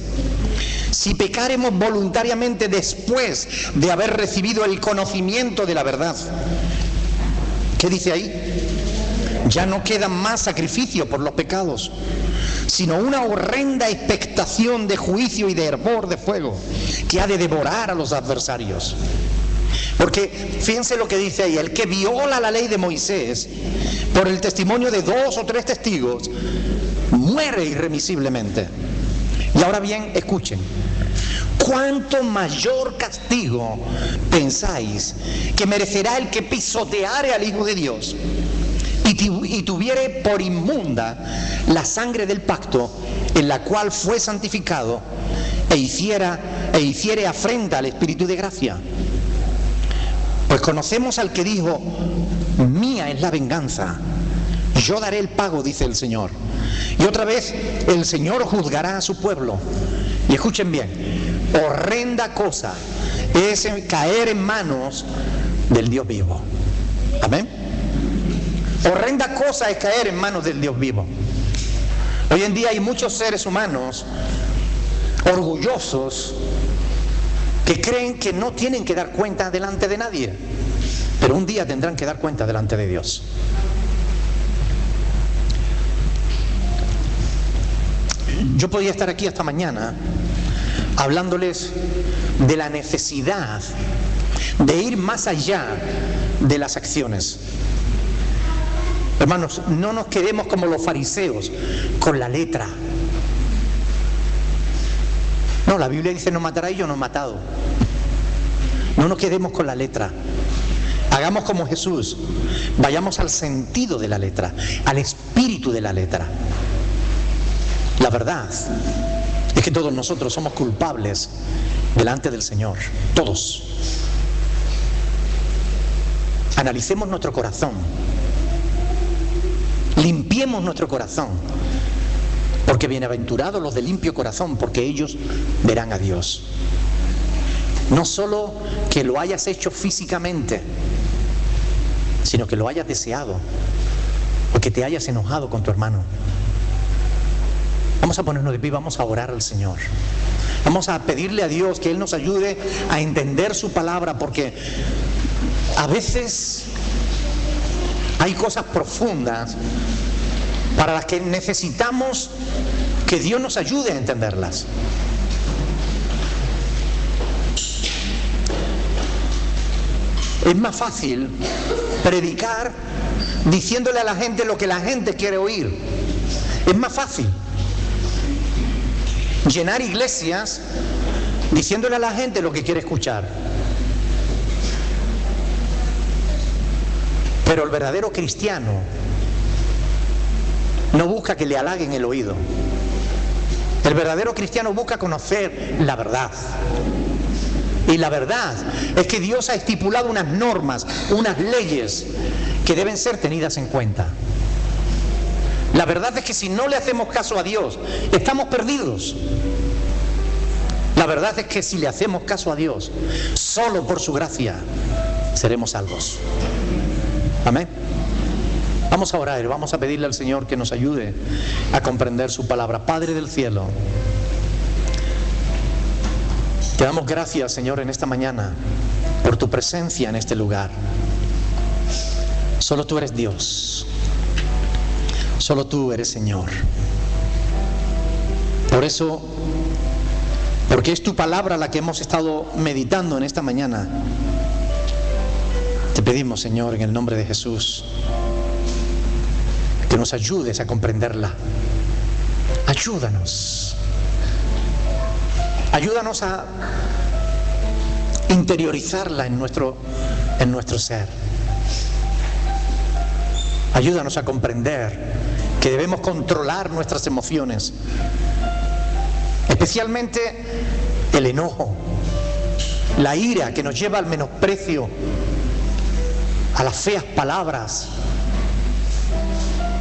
si pecaremos voluntariamente después de haber recibido el conocimiento de la verdad, ¿qué dice ahí? Ya no queda más sacrificio por los pecados, sino una horrenda expectación de juicio y de hervor de fuego que ha de devorar a los adversarios. Porque fíjense lo que dice ahí: el que viola la ley de Moisés por el testimonio de 2 o 3 testigos muere irremisiblemente. Y ahora bien, escuchen: ¿cuánto mayor castigo pensáis que merecerá el que pisoteare al Hijo de Dios y tuviere por inmunda la sangre del pacto en la cual fue santificado e hiciere afrenta al Espíritu de gracia? Pues conocemos al que dijo: mía es la venganza, yo daré el pago, dice el Señor. Y otra vez el Señor juzgará a su pueblo. Y escuchen bien, horrenda cosa es caer en manos del Dios vivo. Amén. Horrenda cosa es caer en manos del Dios vivo. Hoy en día hay muchos seres humanos orgullosos que creen que no tienen que dar cuenta delante de nadie, pero un día tendrán que dar cuenta delante de Dios. Yo podía estar aquí hasta mañana hablándoles de la necesidad de ir más allá de las acciones. Hermanos, no nos quedemos como los fariseos con la letra. No, la Biblia dice: no matará, y yo no he matado. No nos quedemos con la letra. Hagamos como Jesús. Vayamos al sentido de la letra, al espíritu de la letra. La verdad es que todos nosotros somos culpables delante del Señor. Todos. Analicemos nuestro corazón. Limpiemos nuestro corazón. Porque bienaventurados los de limpio corazón, porque ellos verán a Dios. No solo que lo hayas hecho físicamente, sino que lo hayas deseado, o que te hayas enojado con tu hermano. Vamos a ponernos de pie, vamos a orar al Señor. Vamos a pedirle a Dios que Él nos ayude a entender su palabra, porque a veces hay cosas profundas para las que necesitamos que Dios nos ayude a entenderlas. Es más fácil predicar diciéndole a la gente lo que la gente quiere oír. Es más fácil llenar iglesias diciéndole a la gente lo que quiere escuchar. Pero el verdadero cristiano no busca que le halaguen el oído. El verdadero cristiano busca conocer la verdad. Y la verdad es que Dios ha estipulado unas normas, unas leyes que deben ser tenidas en cuenta. La verdad es que si no le hacemos caso a Dios, estamos perdidos. La verdad es que si le hacemos caso a Dios, solo por su gracia, seremos salvos. Amén. Vamos a orar, vamos a pedirle al Señor que nos ayude a comprender su palabra. Padre del cielo, te damos gracias, Señor, en esta mañana por tu presencia en este lugar. Solo tú eres Dios. Solo tú eres Señor. Por eso, porque es tu palabra la que hemos estado meditando en esta mañana, te pedimos, Señor, en el nombre de Jesús, que nos ayudes a comprenderla. Ayúdanos. Ayúdanos a interiorizarla en nuestro ser. Ayúdanos a comprender que debemos controlar nuestras emociones, especialmente el enojo, la ira que nos lleva al menosprecio, a las feas palabras,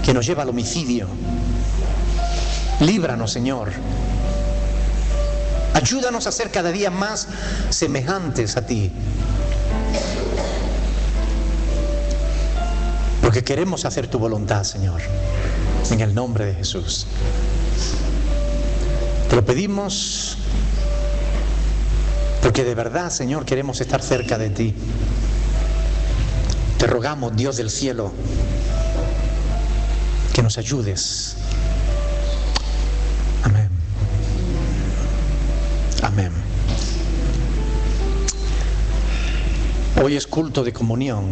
que nos lleva al homicidio. Líbranos, Señor. Ayúdanos a ser cada día más semejantes a ti, porque queremos hacer tu voluntad, Señor, en el nombre de Jesús. Te lo pedimos porque de verdad, Señor, queremos estar cerca de ti. Te rogamos, Dios del cielo, que nos ayudes. Amén. Amén. Hoy es culto de comunión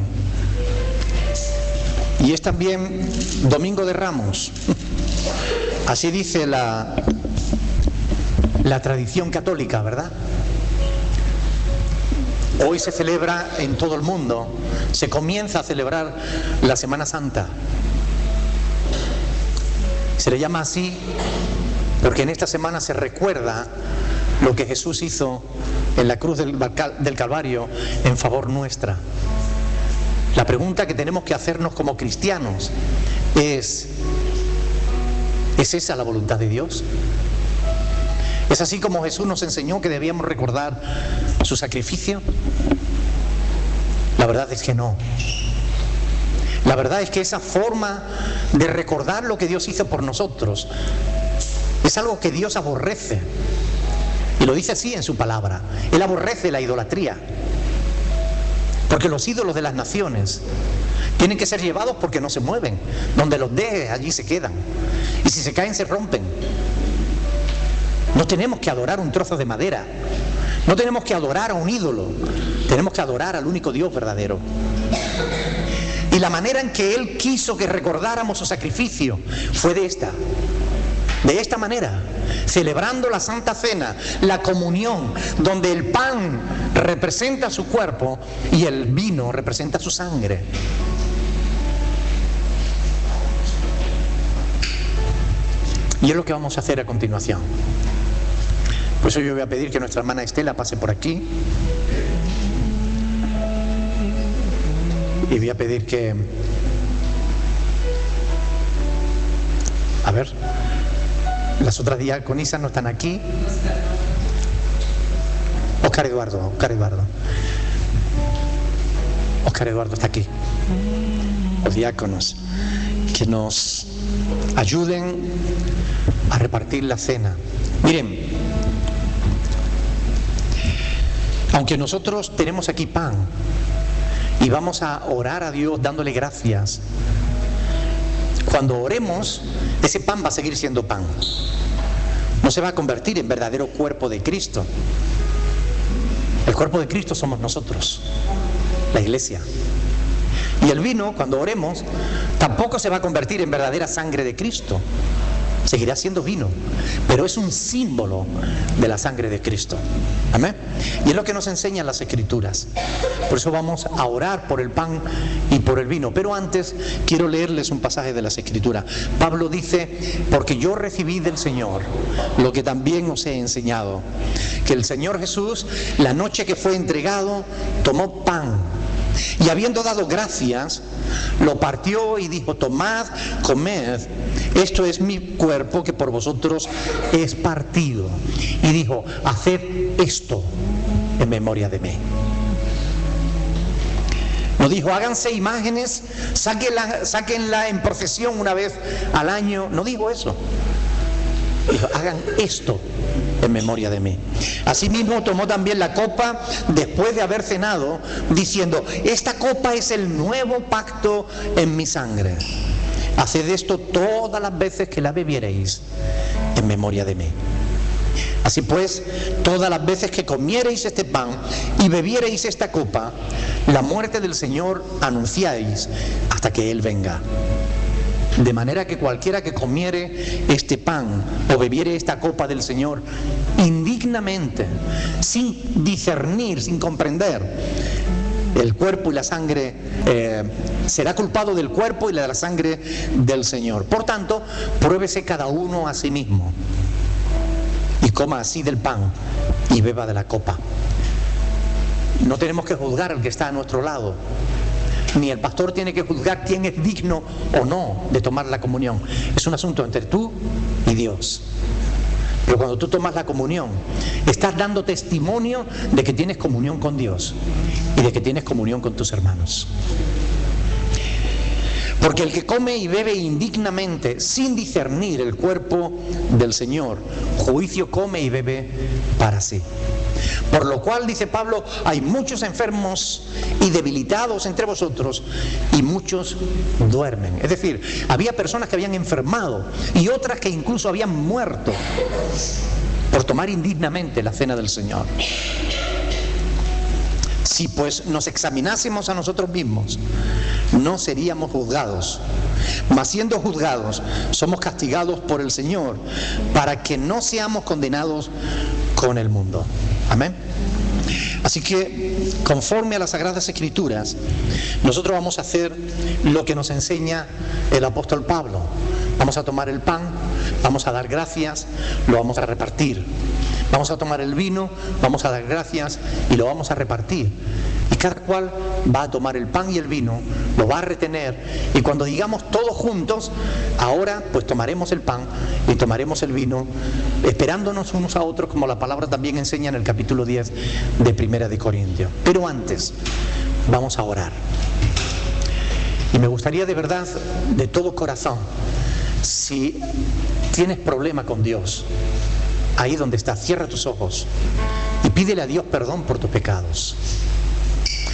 y es también Domingo de Ramos. Así dice la tradición católica, ¿verdad? Hoy se celebra en todo el mundo, se comienza a celebrar la Semana Santa. Se le llama así porque en esta semana se recuerda lo que Jesús hizo en la cruz del Calvario en favor nuestra. La pregunta que tenemos que hacernos como cristianos ¿es esa la voluntad de Dios? ¿Es así como Jesús nos enseñó que debíamos recordar su sacrificio? La verdad es que no. La verdad es que esa forma de recordar lo que Dios hizo por nosotros es algo que Dios aborrece. Y lo dice así en su palabra. Él aborrece la idolatría. Porque los ídolos de las naciones tienen que ser llevados porque no se mueven. Donde los dejes, allí se quedan. Y si se caen, se rompen. No tenemos que adorar un trozo de madera. No tenemos que adorar a un ídolo. Tenemos que adorar al único Dios verdadero. Y la manera en que Él quiso que recordáramos su sacrificio fue de esta manera, celebrando la Santa Cena, la comunión, donde el pan representa su cuerpo y el vino representa su sangre. Y es lo que vamos a hacer a continuación. Por eso yo voy a pedir que nuestra hermana Estela pase por aquí. Y voy a pedir que... A ver, las otras diaconisas no están aquí. Óscar Eduardo está aquí. Los diáconos que nos ayuden a repartir la cena. Miren, aunque nosotros tenemos aquí pan y vamos a orar a Dios dándole gracias, cuando oremos, ese pan va a seguir siendo pan. No se va a convertir en verdadero cuerpo de Cristo. El cuerpo de Cristo somos nosotros, la iglesia. Y el vino, cuando oremos, tampoco se va a convertir en verdadera sangre de Cristo. Seguirá siendo vino, pero es un símbolo de la sangre de Cristo. Amén. Y es lo que nos enseñan las Escrituras. Por eso vamos a orar por el pan y por el vino. Pero antes quiero leerles un pasaje de las Escrituras. Pablo dice: porque yo recibí del Señor lo que también os he enseñado, que el Señor Jesús, la noche que fue entregado, tomó pan y habiendo dado gracias, lo partió y dijo: tomad, comed, esto es mi cuerpo que por vosotros es partido. Y dijo: haced esto en memoria de mí. No dijo: háganse imágenes, sáquenla en procesión una vez al año. No dijo eso. Dijo: hagan esto en memoria de mí. Asimismo tomó también la copa después de haber cenado, diciendo: esta copa es el nuevo pacto en mi sangre. Haced esto todas las veces que la bebiereis en memoria de mí. Así pues, todas las veces que comiereis este pan y bebiereis esta copa, la muerte del Señor anunciáis hasta que Él venga. De manera que cualquiera que comiere este pan o bebiere esta copa del Señor indignamente, sin discernir, sin comprender el cuerpo y la sangre, será culpado del cuerpo y de la sangre del Señor. Por tanto, pruébese cada uno a sí mismo y coma así del pan y beba de la copa. No tenemos que juzgar al que está a nuestro lado, ni el pastor tiene que juzgar quién es digno o no de tomar la comunión. Es un asunto entre tú y Dios. Pero cuando tú tomas la comunión, estás dando testimonio de que tienes comunión con Dios y de que tienes comunión con tus hermanos. Porque el que come y bebe indignamente, sin discernir el cuerpo del Señor, juicio come y bebe para sí. Por lo cual, dice Pablo, hay muchos enfermos y debilitados entre vosotros y muchos duermen. Es decir, había personas que habían enfermado y otras que incluso habían muerto por tomar indignamente la cena del Señor. Si pues nos examinásemos a nosotros mismos, no seríamos juzgados. Mas siendo juzgados, somos castigados por el Señor, para que no seamos condenados con el mundo. Amén. Así que, conforme a las Sagradas Escrituras, nosotros vamos a hacer lo que nos enseña el apóstol Pablo. Vamos a tomar el pan, vamos a dar gracias, lo vamos a repartir. Vamos a tomar el vino, vamos a dar gracias y lo vamos a repartir. Y cada cual va a tomar el pan y el vino, lo va a retener, y cuando digamos todos juntos, ahora pues tomaremos el pan y tomaremos el vino, esperándonos unos a otros, como la palabra también enseña en el capítulo 10 de Primera de Corintios. Pero antes, vamos a orar. Y me gustaría de verdad, de todo corazón, si tienes problema con Dios, ahí donde estás, cierra tus ojos y pídele a Dios perdón por tus pecados.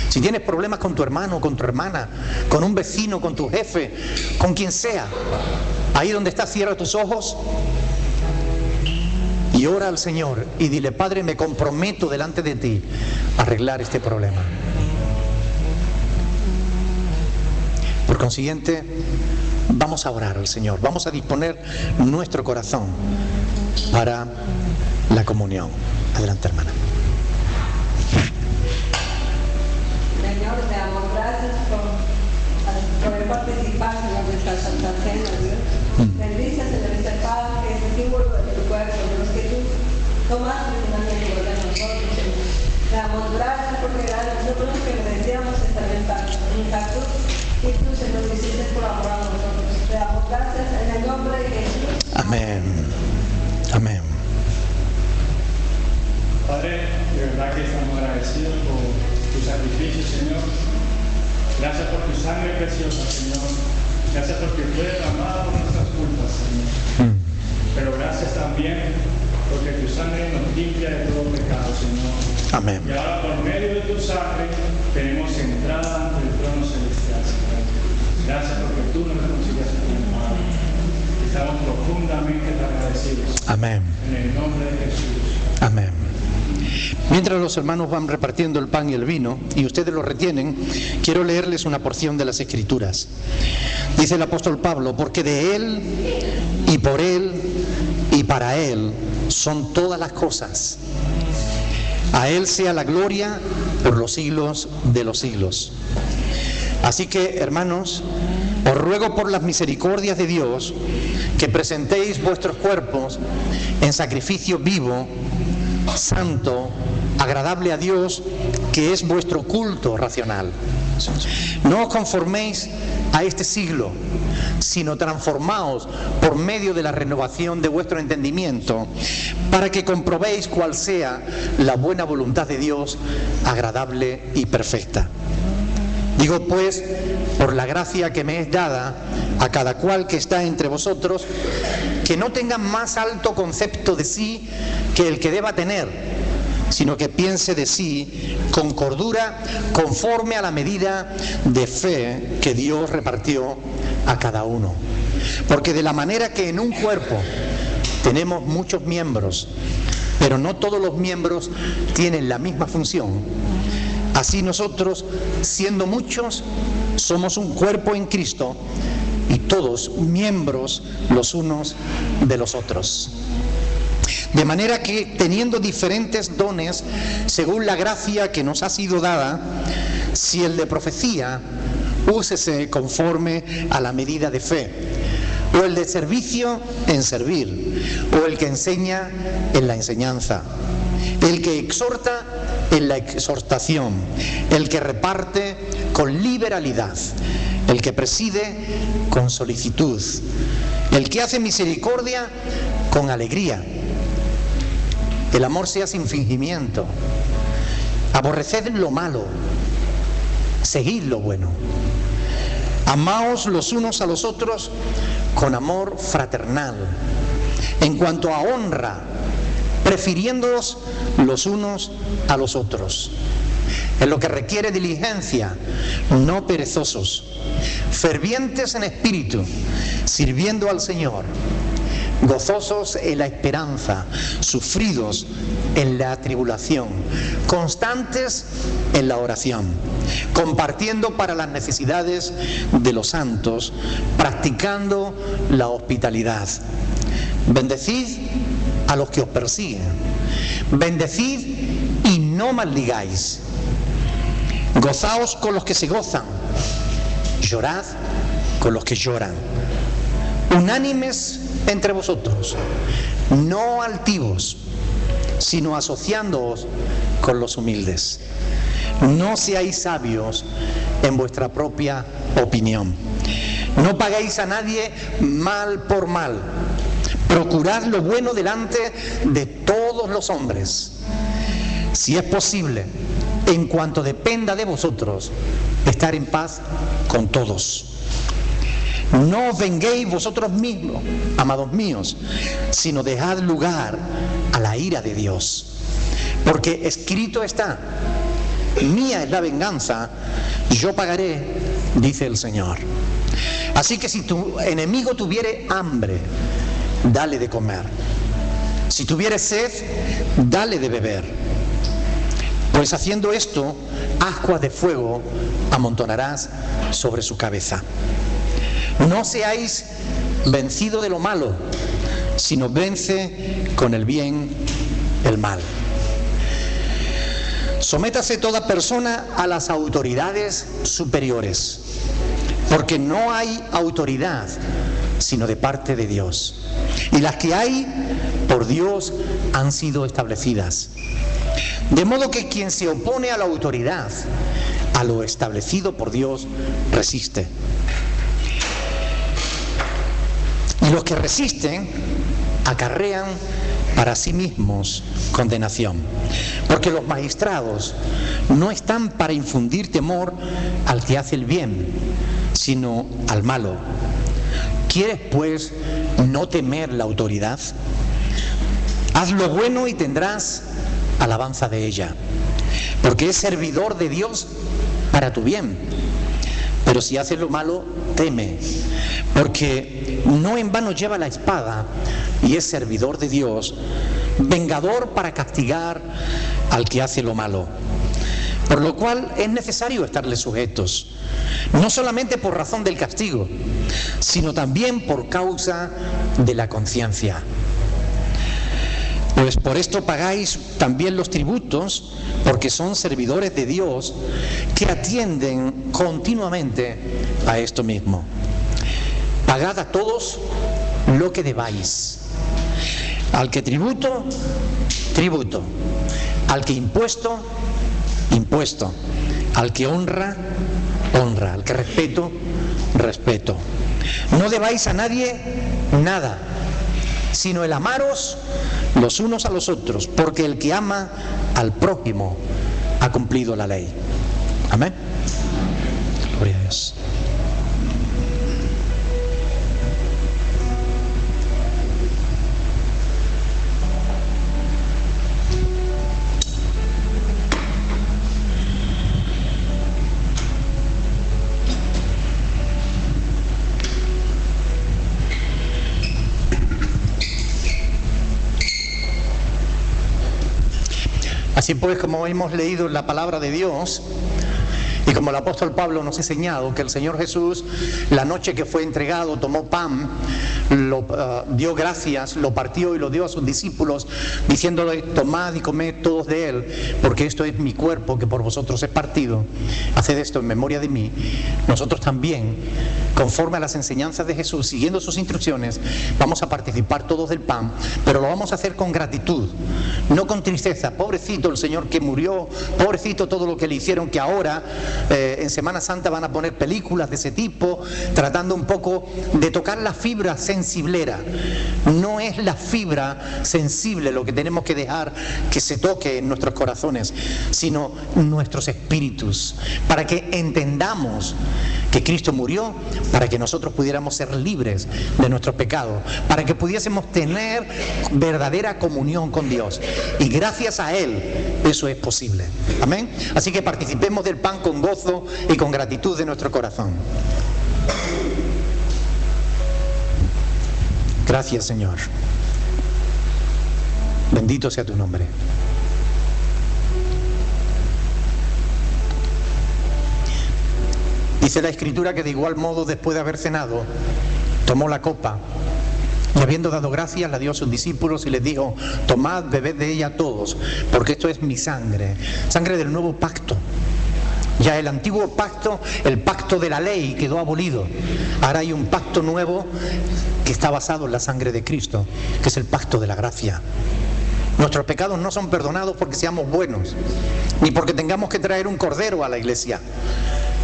Si tienes problemas con tu hermano, con tu hermana, con un vecino, con tu jefe, con quien sea, ahí donde estás, cierra tus ojos y ora al Señor y dile: Padre, me comprometo delante de ti a arreglar este problema. Por consiguiente, vamos a orar al Señor, vamos a disponer nuestro corazón para la comunión. Adelante, hermana. Señor, te damos gracias por poder participar en nuestra Santa Cena, Dios. Bendice, Señor, este pan que es el símbolo de tu cuerpo, de los que tú tomaste finalmente por nosotros, Señor. Te damos gracias porque gracias a nosotros que merecíamos estar en esta cruz, y tú, Señor, que hiciste por amor a nosotros. Te damos gracias en el nombre de Jesús. Amén. Amén. Padre, de verdad que estamos agradecidos por tu sacrificio, Señor. Gracias por tu sangre preciosa, Señor. Gracias porque fue derramada por nuestras culpas, Señor. Pero gracias también porque tu sangre nos limpia de todo pecado, Señor. Amén. Y ahora por medio de tu sangre tenemos entrada ante el trono celestial, Señor. Gracias porque tú nos reconciliaste con el Padre. Estamos profundamente agradecidos. Amén. En el nombre de Jesús. Amén. Mientras los hermanos van repartiendo el pan y el vino y ustedes lo retienen, quiero leerles una porción de las Escrituras. Dice el apóstol Pablo: porque de Él y por Él y para Él son todas las cosas. A Él sea la gloria por los siglos de los siglos. Así que, hermanos, os ruego por las misericordias de Dios que presentéis vuestros cuerpos en sacrificio vivo, santo, agradable a Dios, que es vuestro culto racional. No os conforméis a este siglo, sino transformaos por medio de la renovación de vuestro entendimiento, para que comprobéis cuál sea la buena voluntad de Dios, agradable y perfecta. Digo pues, por la gracia que me es dada a cada cual que está entre vosotros, que no tenga más alto concepto de sí que el que deba tener, sino que piense de sí con cordura, conforme a la medida de fe que Dios repartió a cada uno. Porque de la manera que en un cuerpo Tenemos muchos miembros, pero no todos los miembros tienen la misma función. Así nosotros, siendo muchos, somos un cuerpo en Cristo y todos miembros los unos de los otros. De manera que, teniendo diferentes dones, según la gracia que nos ha sido dada, si el de profecía, úsese conforme a la medida de fe, o el de servicio, en servir, o el que enseña, en la enseñanza, el que exhorta, en la exhortación, el que reparte, con liberalidad, el que preside, con solicitud, el que hace misericordia, con alegría. El amor sea sin fingimiento. Aborreced lo malo, seguid lo bueno. Amaos los unos a los otros con amor fraternal. En cuanto a honra, prefiriéndoos los unos a los otros. En lo que requiere diligencia, no perezosos, fervientes en espíritu, sirviendo al Señor, gozosos en la esperanza, sufridos en la tribulación, constantes en la oración, compartiendo para las necesidades de los santos, practicando la hospitalidad. Bendecid a los que os persiguen, bendecid y no maldigáis, gozaos con los que se gozan, llorad con los que lloran, unánimes entre vosotros, no altivos, sino asociándoos con los humildes. No seáis sabios en vuestra propia opinión. No paguéis a nadie mal por mal. Procurad lo bueno delante de todos los hombres. Si es posible, en cuanto dependa de vosotros, estar en paz con todos. No os venguéis vosotros mismos, amados míos, sino dejad lugar a la ira de Dios. Porque escrito está: mía es la venganza, yo pagaré, dice el Señor. Así que si tu enemigo tuviere hambre, dale de comer. Si tuviere sed, dale de beber. Pues haciendo esto, ascuas de fuego amontonarás sobre su cabeza. No seáis vencidos de lo malo, sino vence con el bien el mal. Sométase toda persona a las autoridades superiores, porque no hay autoridad sino de parte de Dios, y las que hay por Dios han sido establecidas. De modo que quien se opone a la autoridad, a lo establecido por Dios, resiste. Y los que resisten acarrean para sí mismos condenación, porque los magistrados no están para infundir temor al que hace el bien, sino al malo. ¿Quieres, pues, no temer la autoridad? Haz lo bueno y tendrás alabanza de ella, porque es servidor de Dios para tu bien. Pero si haces lo malo, teme, porque no en vano lleva la espada y es servidor de Dios, vengador para castigar al que hace lo malo. Por lo cual es necesario estarle sujetos, no solamente por razón del castigo, sino también por causa de la conciencia. Pues por esto pagáis también los tributos, porque son servidores de Dios que atienden continuamente a esto mismo. Pagad a todos lo que debáis. Al que tributo, tributo. Al que impuesto, impuesto. Al que honra, honra. Al que respeto, respeto. No debáis a nadie nada, sino el amaros los unos a los otros, porque el que ama al prójimo ha cumplido la ley. Amén. Gloria a Dios. Así pues, como hemos leído la palabra de Dios, y como el apóstol Pablo nos ha enseñado que el Señor Jesús, la noche que fue entregado, tomó pan, dio gracias, lo partió y lo dio a sus discípulos, diciéndole: tomad y comed todos de él, porque esto es mi cuerpo que por vosotros es partido. Haced esto en memoria de mí. Nosotros también, conforme a las enseñanzas de Jesús, siguiendo sus instrucciones, vamos a participar todos del pan, pero lo vamos a hacer con gratitud, no con tristeza. Pobrecito el Señor que murió, pobrecito todo lo que le hicieron, que ahora en Semana Santa van a poner películas de ese tipo, tratando un poco de tocar la fibra sensiblera. No es la fibra sensible lo que tenemos que dejar que se toque en nuestros corazones, sino nuestros espíritus, para que entendamos que Cristo murió para que nosotros pudiéramos ser libres de nuestros pecados, para que pudiésemos tener verdadera comunión con Dios, y gracias a Él eso es posible. Amén. Así que participemos del pan con gozo y con gratitud de nuestro corazón. Gracias, Señor. Bendito sea tu nombre. Dice la Escritura que de igual modo, después de haber cenado, tomó la copa y, habiendo dado gracias, la dio a sus discípulos y les dijo: tomad, bebed de ella todos, porque esto es mi sangre, sangre del nuevo pacto. Ya el antiguo pacto, el pacto de la ley, quedó abolido. Ahora hay un pacto nuevo que está basado en la sangre de Cristo, que es el pacto de la gracia. Nuestros pecados no son perdonados porque seamos buenos, ni porque tengamos que traer un cordero a la iglesia,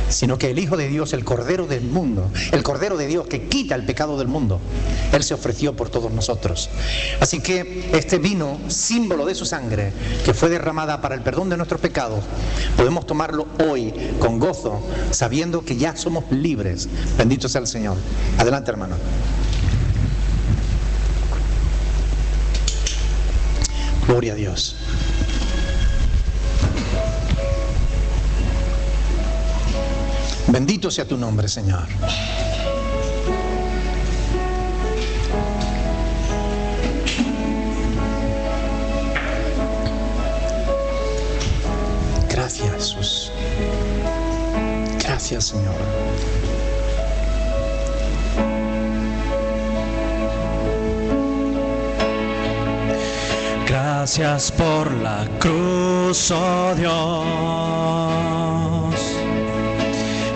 sino que el Hijo de Dios, el Cordero del mundo, el Cordero de Dios que quita el pecado del mundo, Él se ofreció por todos nosotros. Así que este vino, símbolo de su sangre, que fue derramada para el perdón de nuestros pecados, podemos tomarlo hoy con gozo, sabiendo que ya somos libres. Bendito sea el Señor. Adelante, hermano. Gloria a Dios. Bendito sea tu nombre, Señor. Gracias, Jesús. Gracias, Señor. Gracias por la cruz, oh Dios,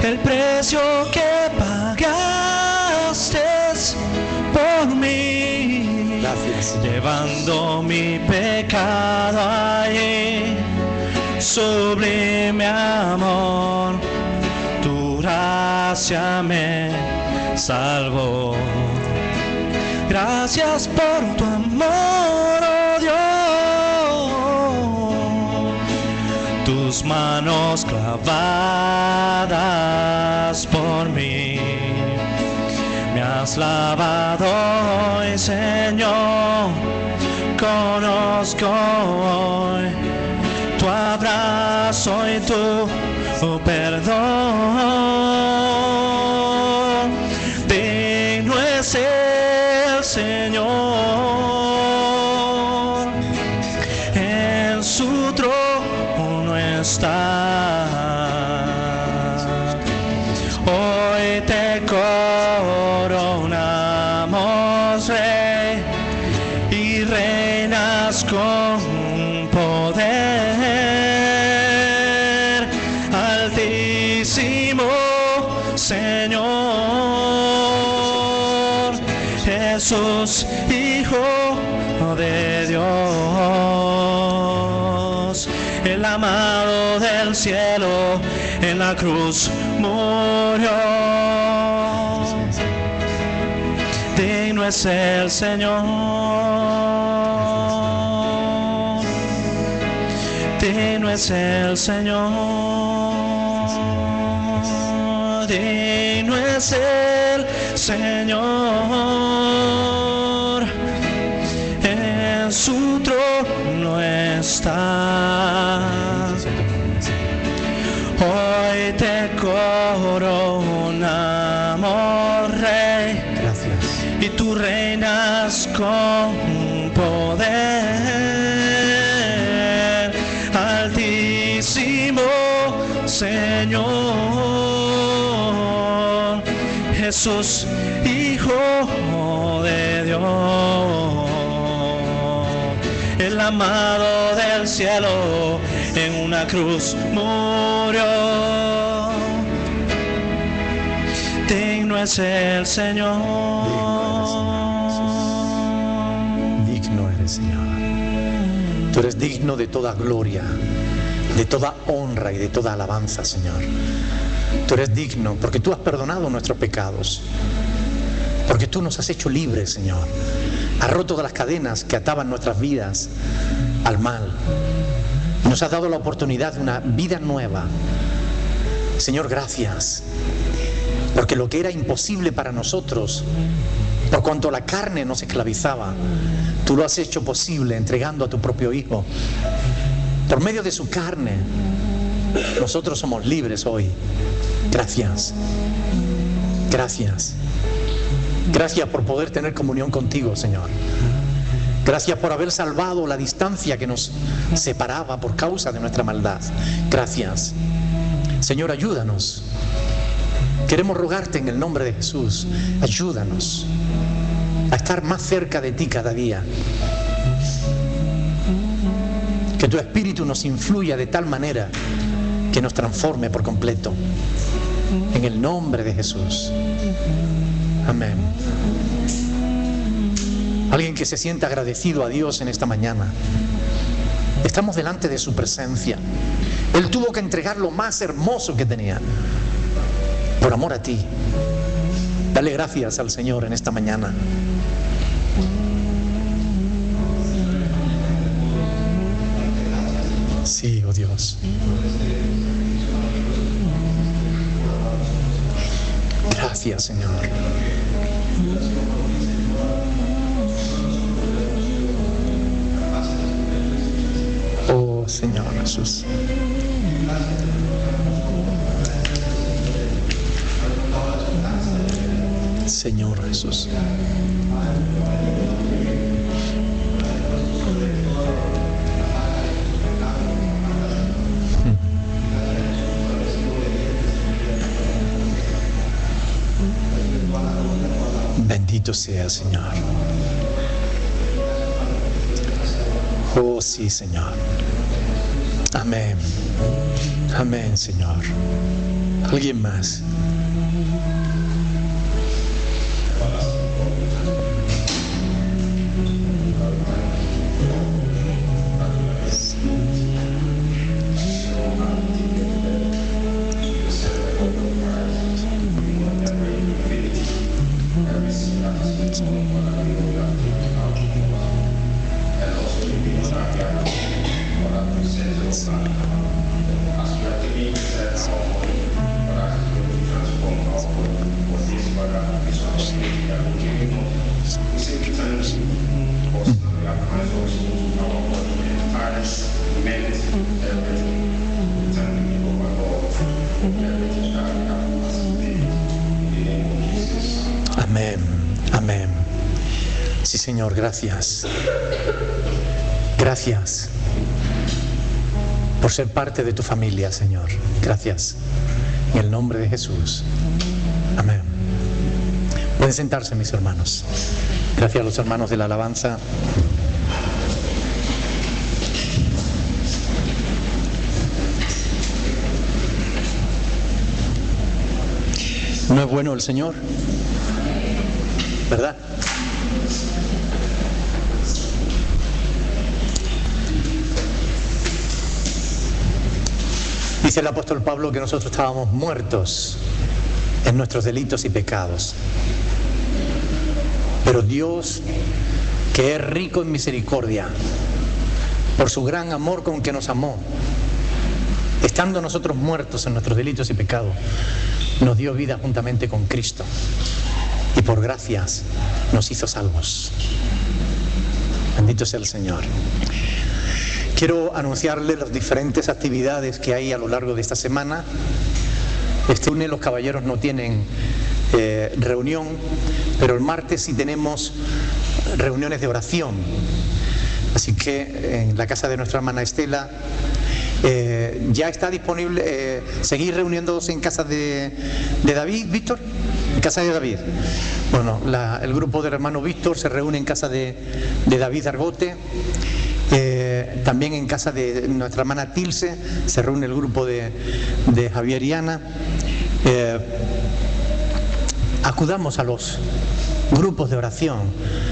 el precio que pagaste por mí. Gracias. Llevando mi pecado allí, sublime amor, tu gracia me salvó. Gracias por tu amor, oh Dios, tus manos clavadas por mí, me has lavado hoy, Señor. Conozco hoy tu abrazo y tu perdón. Digno es el Señor, en su trono está. Hoy te coronamos, Rey, y reinas con poder. Altísimo Señor, Jesús, Hijo de Dios, el amado del cielo, en la cruz murió. Digno es el Señor, digno es el Señor, digno es el Señor, en su trono está. Hoy te coronamos, Rey, Gracias. y tú reinas con poder. Señor, Jesús, Hijo de Dios, el amado del cielo, en una cruz murió. Digno es el Señor. Digno eres, Señor. Tú eres digno de toda gloria, de toda honra y de toda alabanza, Señor. Tú eres digno porque tú has perdonado nuestros pecados, porque tú nos has hecho libres, Señor. Has roto todas las cadenas que ataban nuestras vidas al mal. Nos has dado la oportunidad de una vida nueva. Señor, gracias, porque lo que era imposible para nosotros, por cuanto la carne nos esclavizaba, tú lo has hecho posible entregando a tu propio Hijo. Por medio de su carne, nosotros somos libres hoy. Gracias. Gracias. Gracias por poder tener comunión contigo, Señor. Gracias por haber salvado la distancia que nos separaba por causa de nuestra maldad. Gracias. Señor, ayúdanos. Queremos rogarte en el nombre de Jesús. Ayúdanos a estar más cerca de ti cada día. Que tu Espíritu nos influya de tal manera que nos transforme por completo. En el nombre de Jesús. Amén. Alguien que se sienta agradecido a Dios en esta mañana. Estamos delante de su presencia. Él tuvo que entregar lo más hermoso que tenía por amor a ti. Dale gracias al Señor en esta mañana. Sí, oh Dios. Gracias, Señor. Oh, Señor Jesús. Señor Jesús. Bendito sea, Señor. Oh, sí, Señor. Amén. Amén, Señor. ¿Alguien más? Amén, amén. Sí, Señor, gracias. Gracias por ser parte de tu familia, Señor. Gracias. En el nombre de Jesús. Amén. Pueden sentarse, mis hermanos. Gracias a los hermanos de la alabanza. ¿No es bueno el Señor? ¿Verdad? Dice el apóstol Pablo que nosotros estábamos muertos en nuestros delitos y pecados. Pero Dios, que es rico en misericordia, por su gran amor con que nos amó, estando nosotros muertos en nuestros delitos y pecados, nos dio vida juntamente con Cristo. Y por gracias nos hizo salvos. Bendito sea el Señor. Quiero anunciarles las diferentes actividades que hay a lo largo de esta semana. Este lunes los caballeros no tienen reunión, pero el martes sí tenemos reuniones de oración. Así que en la casa de nuestra hermana Estela Ya está disponible seguir reuniéndose en casa de David, Víctor, en casa de David. Bueno, el grupo del hermano Víctor se reúne en casa de David Argote. También en casa de nuestra hermana Tilce se reúne el grupo de Javier y Ana. Acudamos a los grupos de oración,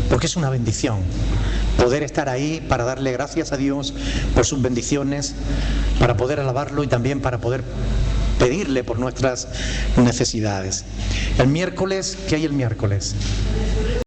porque es una bendición poder estar ahí para darle gracias a Dios por sus bendiciones, para poder alabarlo y también para poder pedirle por nuestras necesidades. El miércoles, ¿qué hay el miércoles?